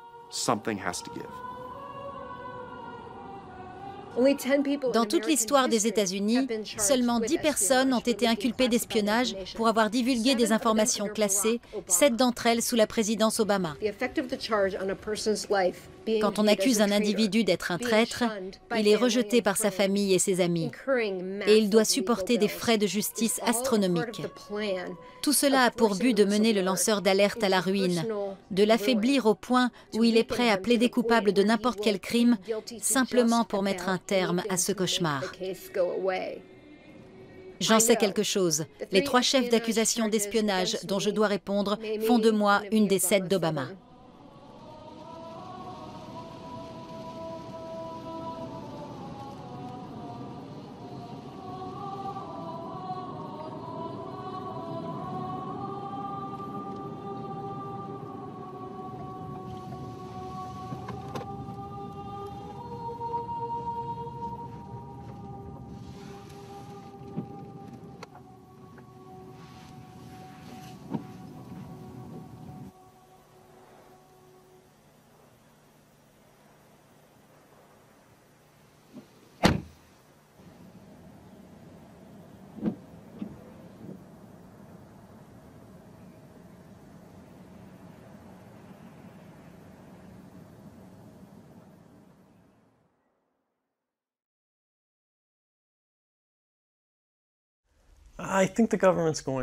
Dans toute l'histoire des États-Unis, seulement 10 personnes ont été inculpées d'espionnage pour avoir divulgué des informations classées, 7 d'entre elles sous la présidence Obama. Quand on accuse un individu d'être un traître, il est rejeté par sa famille et ses amis, et il doit supporter des frais de justice astronomiques. Tout cela a pour but de mener le lanceur d'alerte à la ruine, de l'affaiblir au point où il est prêt à plaider coupable de n'importe quel crime, simplement pour mettre un terme à ce cauchemar. J'en sais quelque chose. Les 3 chefs d'accusation d'espionnage dont je dois répondre font de moi une des 7 d'Obama.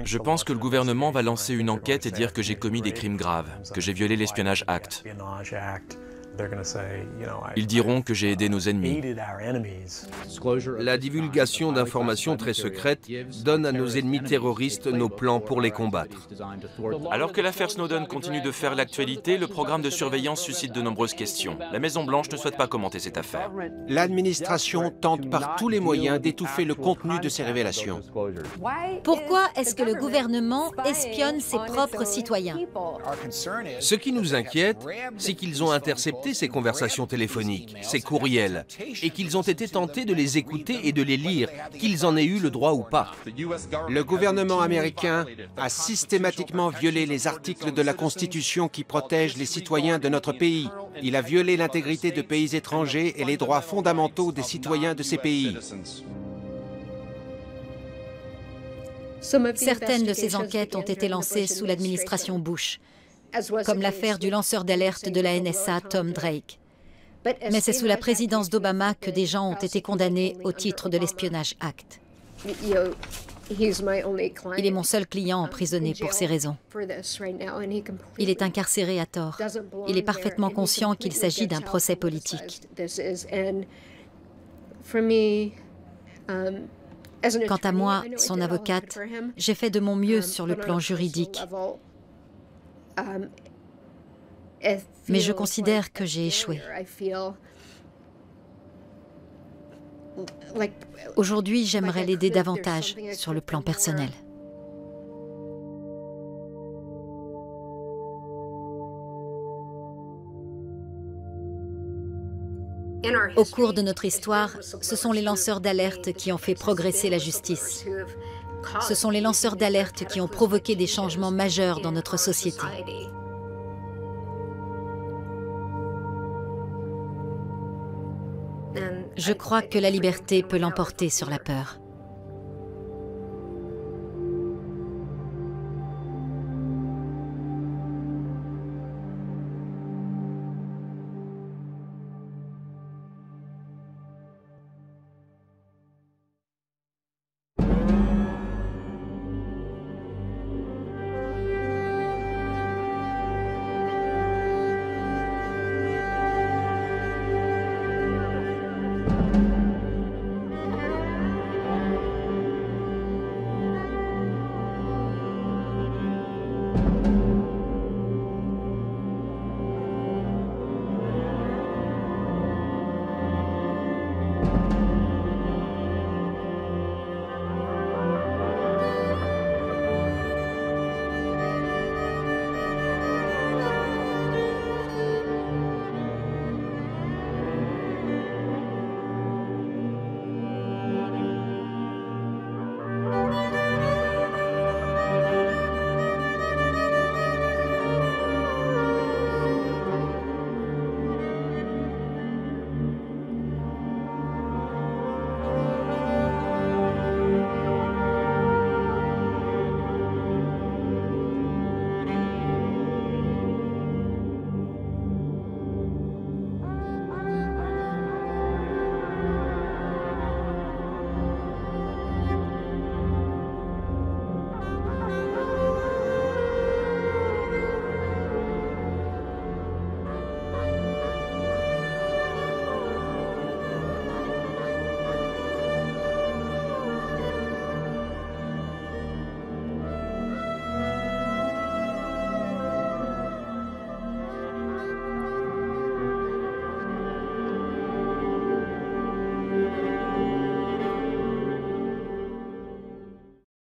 Je pense que le gouvernement va lancer une enquête et dire que j'ai commis des crimes graves, que j'ai violé l'Espionnage Act. Ils diront que j'ai aidé nos ennemis. La divulgation d'informations très secrètes donne à nos ennemis terroristes nos plans pour les combattre. Alors que l'affaire Snowden continue de faire l'actualité, le programme de surveillance suscite de nombreuses questions. La Maison-Blanche ne souhaite pas commenter cette affaire. L'administration tente par tous les moyens d'étouffer le contenu de ces révélations. Pourquoi est-ce que le gouvernement espionne ses propres citoyens? Ce qui nous inquiète, c'est qu'ils ont intercepté ces conversations téléphoniques, ces courriels, et qu'ils ont été tentés de les écouter et de les lire, qu'ils en aient eu le droit ou pas. Le gouvernement américain a systématiquement violé les articles de la Constitution qui protègent les citoyens de notre pays. Il a violé l'intégrité de pays étrangers et les droits fondamentaux des citoyens de ces pays. Certaines de ces enquêtes ont été lancées sous l'administration Bush, comme l'affaire du lanceur d'alerte de la NSA, Tom Drake. Mais c'est sous la présidence d'Obama que des gens ont été condamnés au titre de l'Espionnage Act. Il est mon seul client emprisonné pour ces raisons. Il est incarcéré à tort. Il est parfaitement conscient qu'il s'agit d'un procès politique. Quant à moi, son avocate, j'ai fait de mon mieux sur le plan juridique. Mais je considère que j'ai échoué. Aujourd'hui, j'aimerais l'aider davantage sur le plan personnel. Au cours de notre histoire, ce sont les lanceurs d'alerte qui ont fait progresser la justice. Ce sont les lanceurs d'alerte qui ont provoqué des changements majeurs dans notre société. Je crois que la liberté peut l'emporter sur la peur.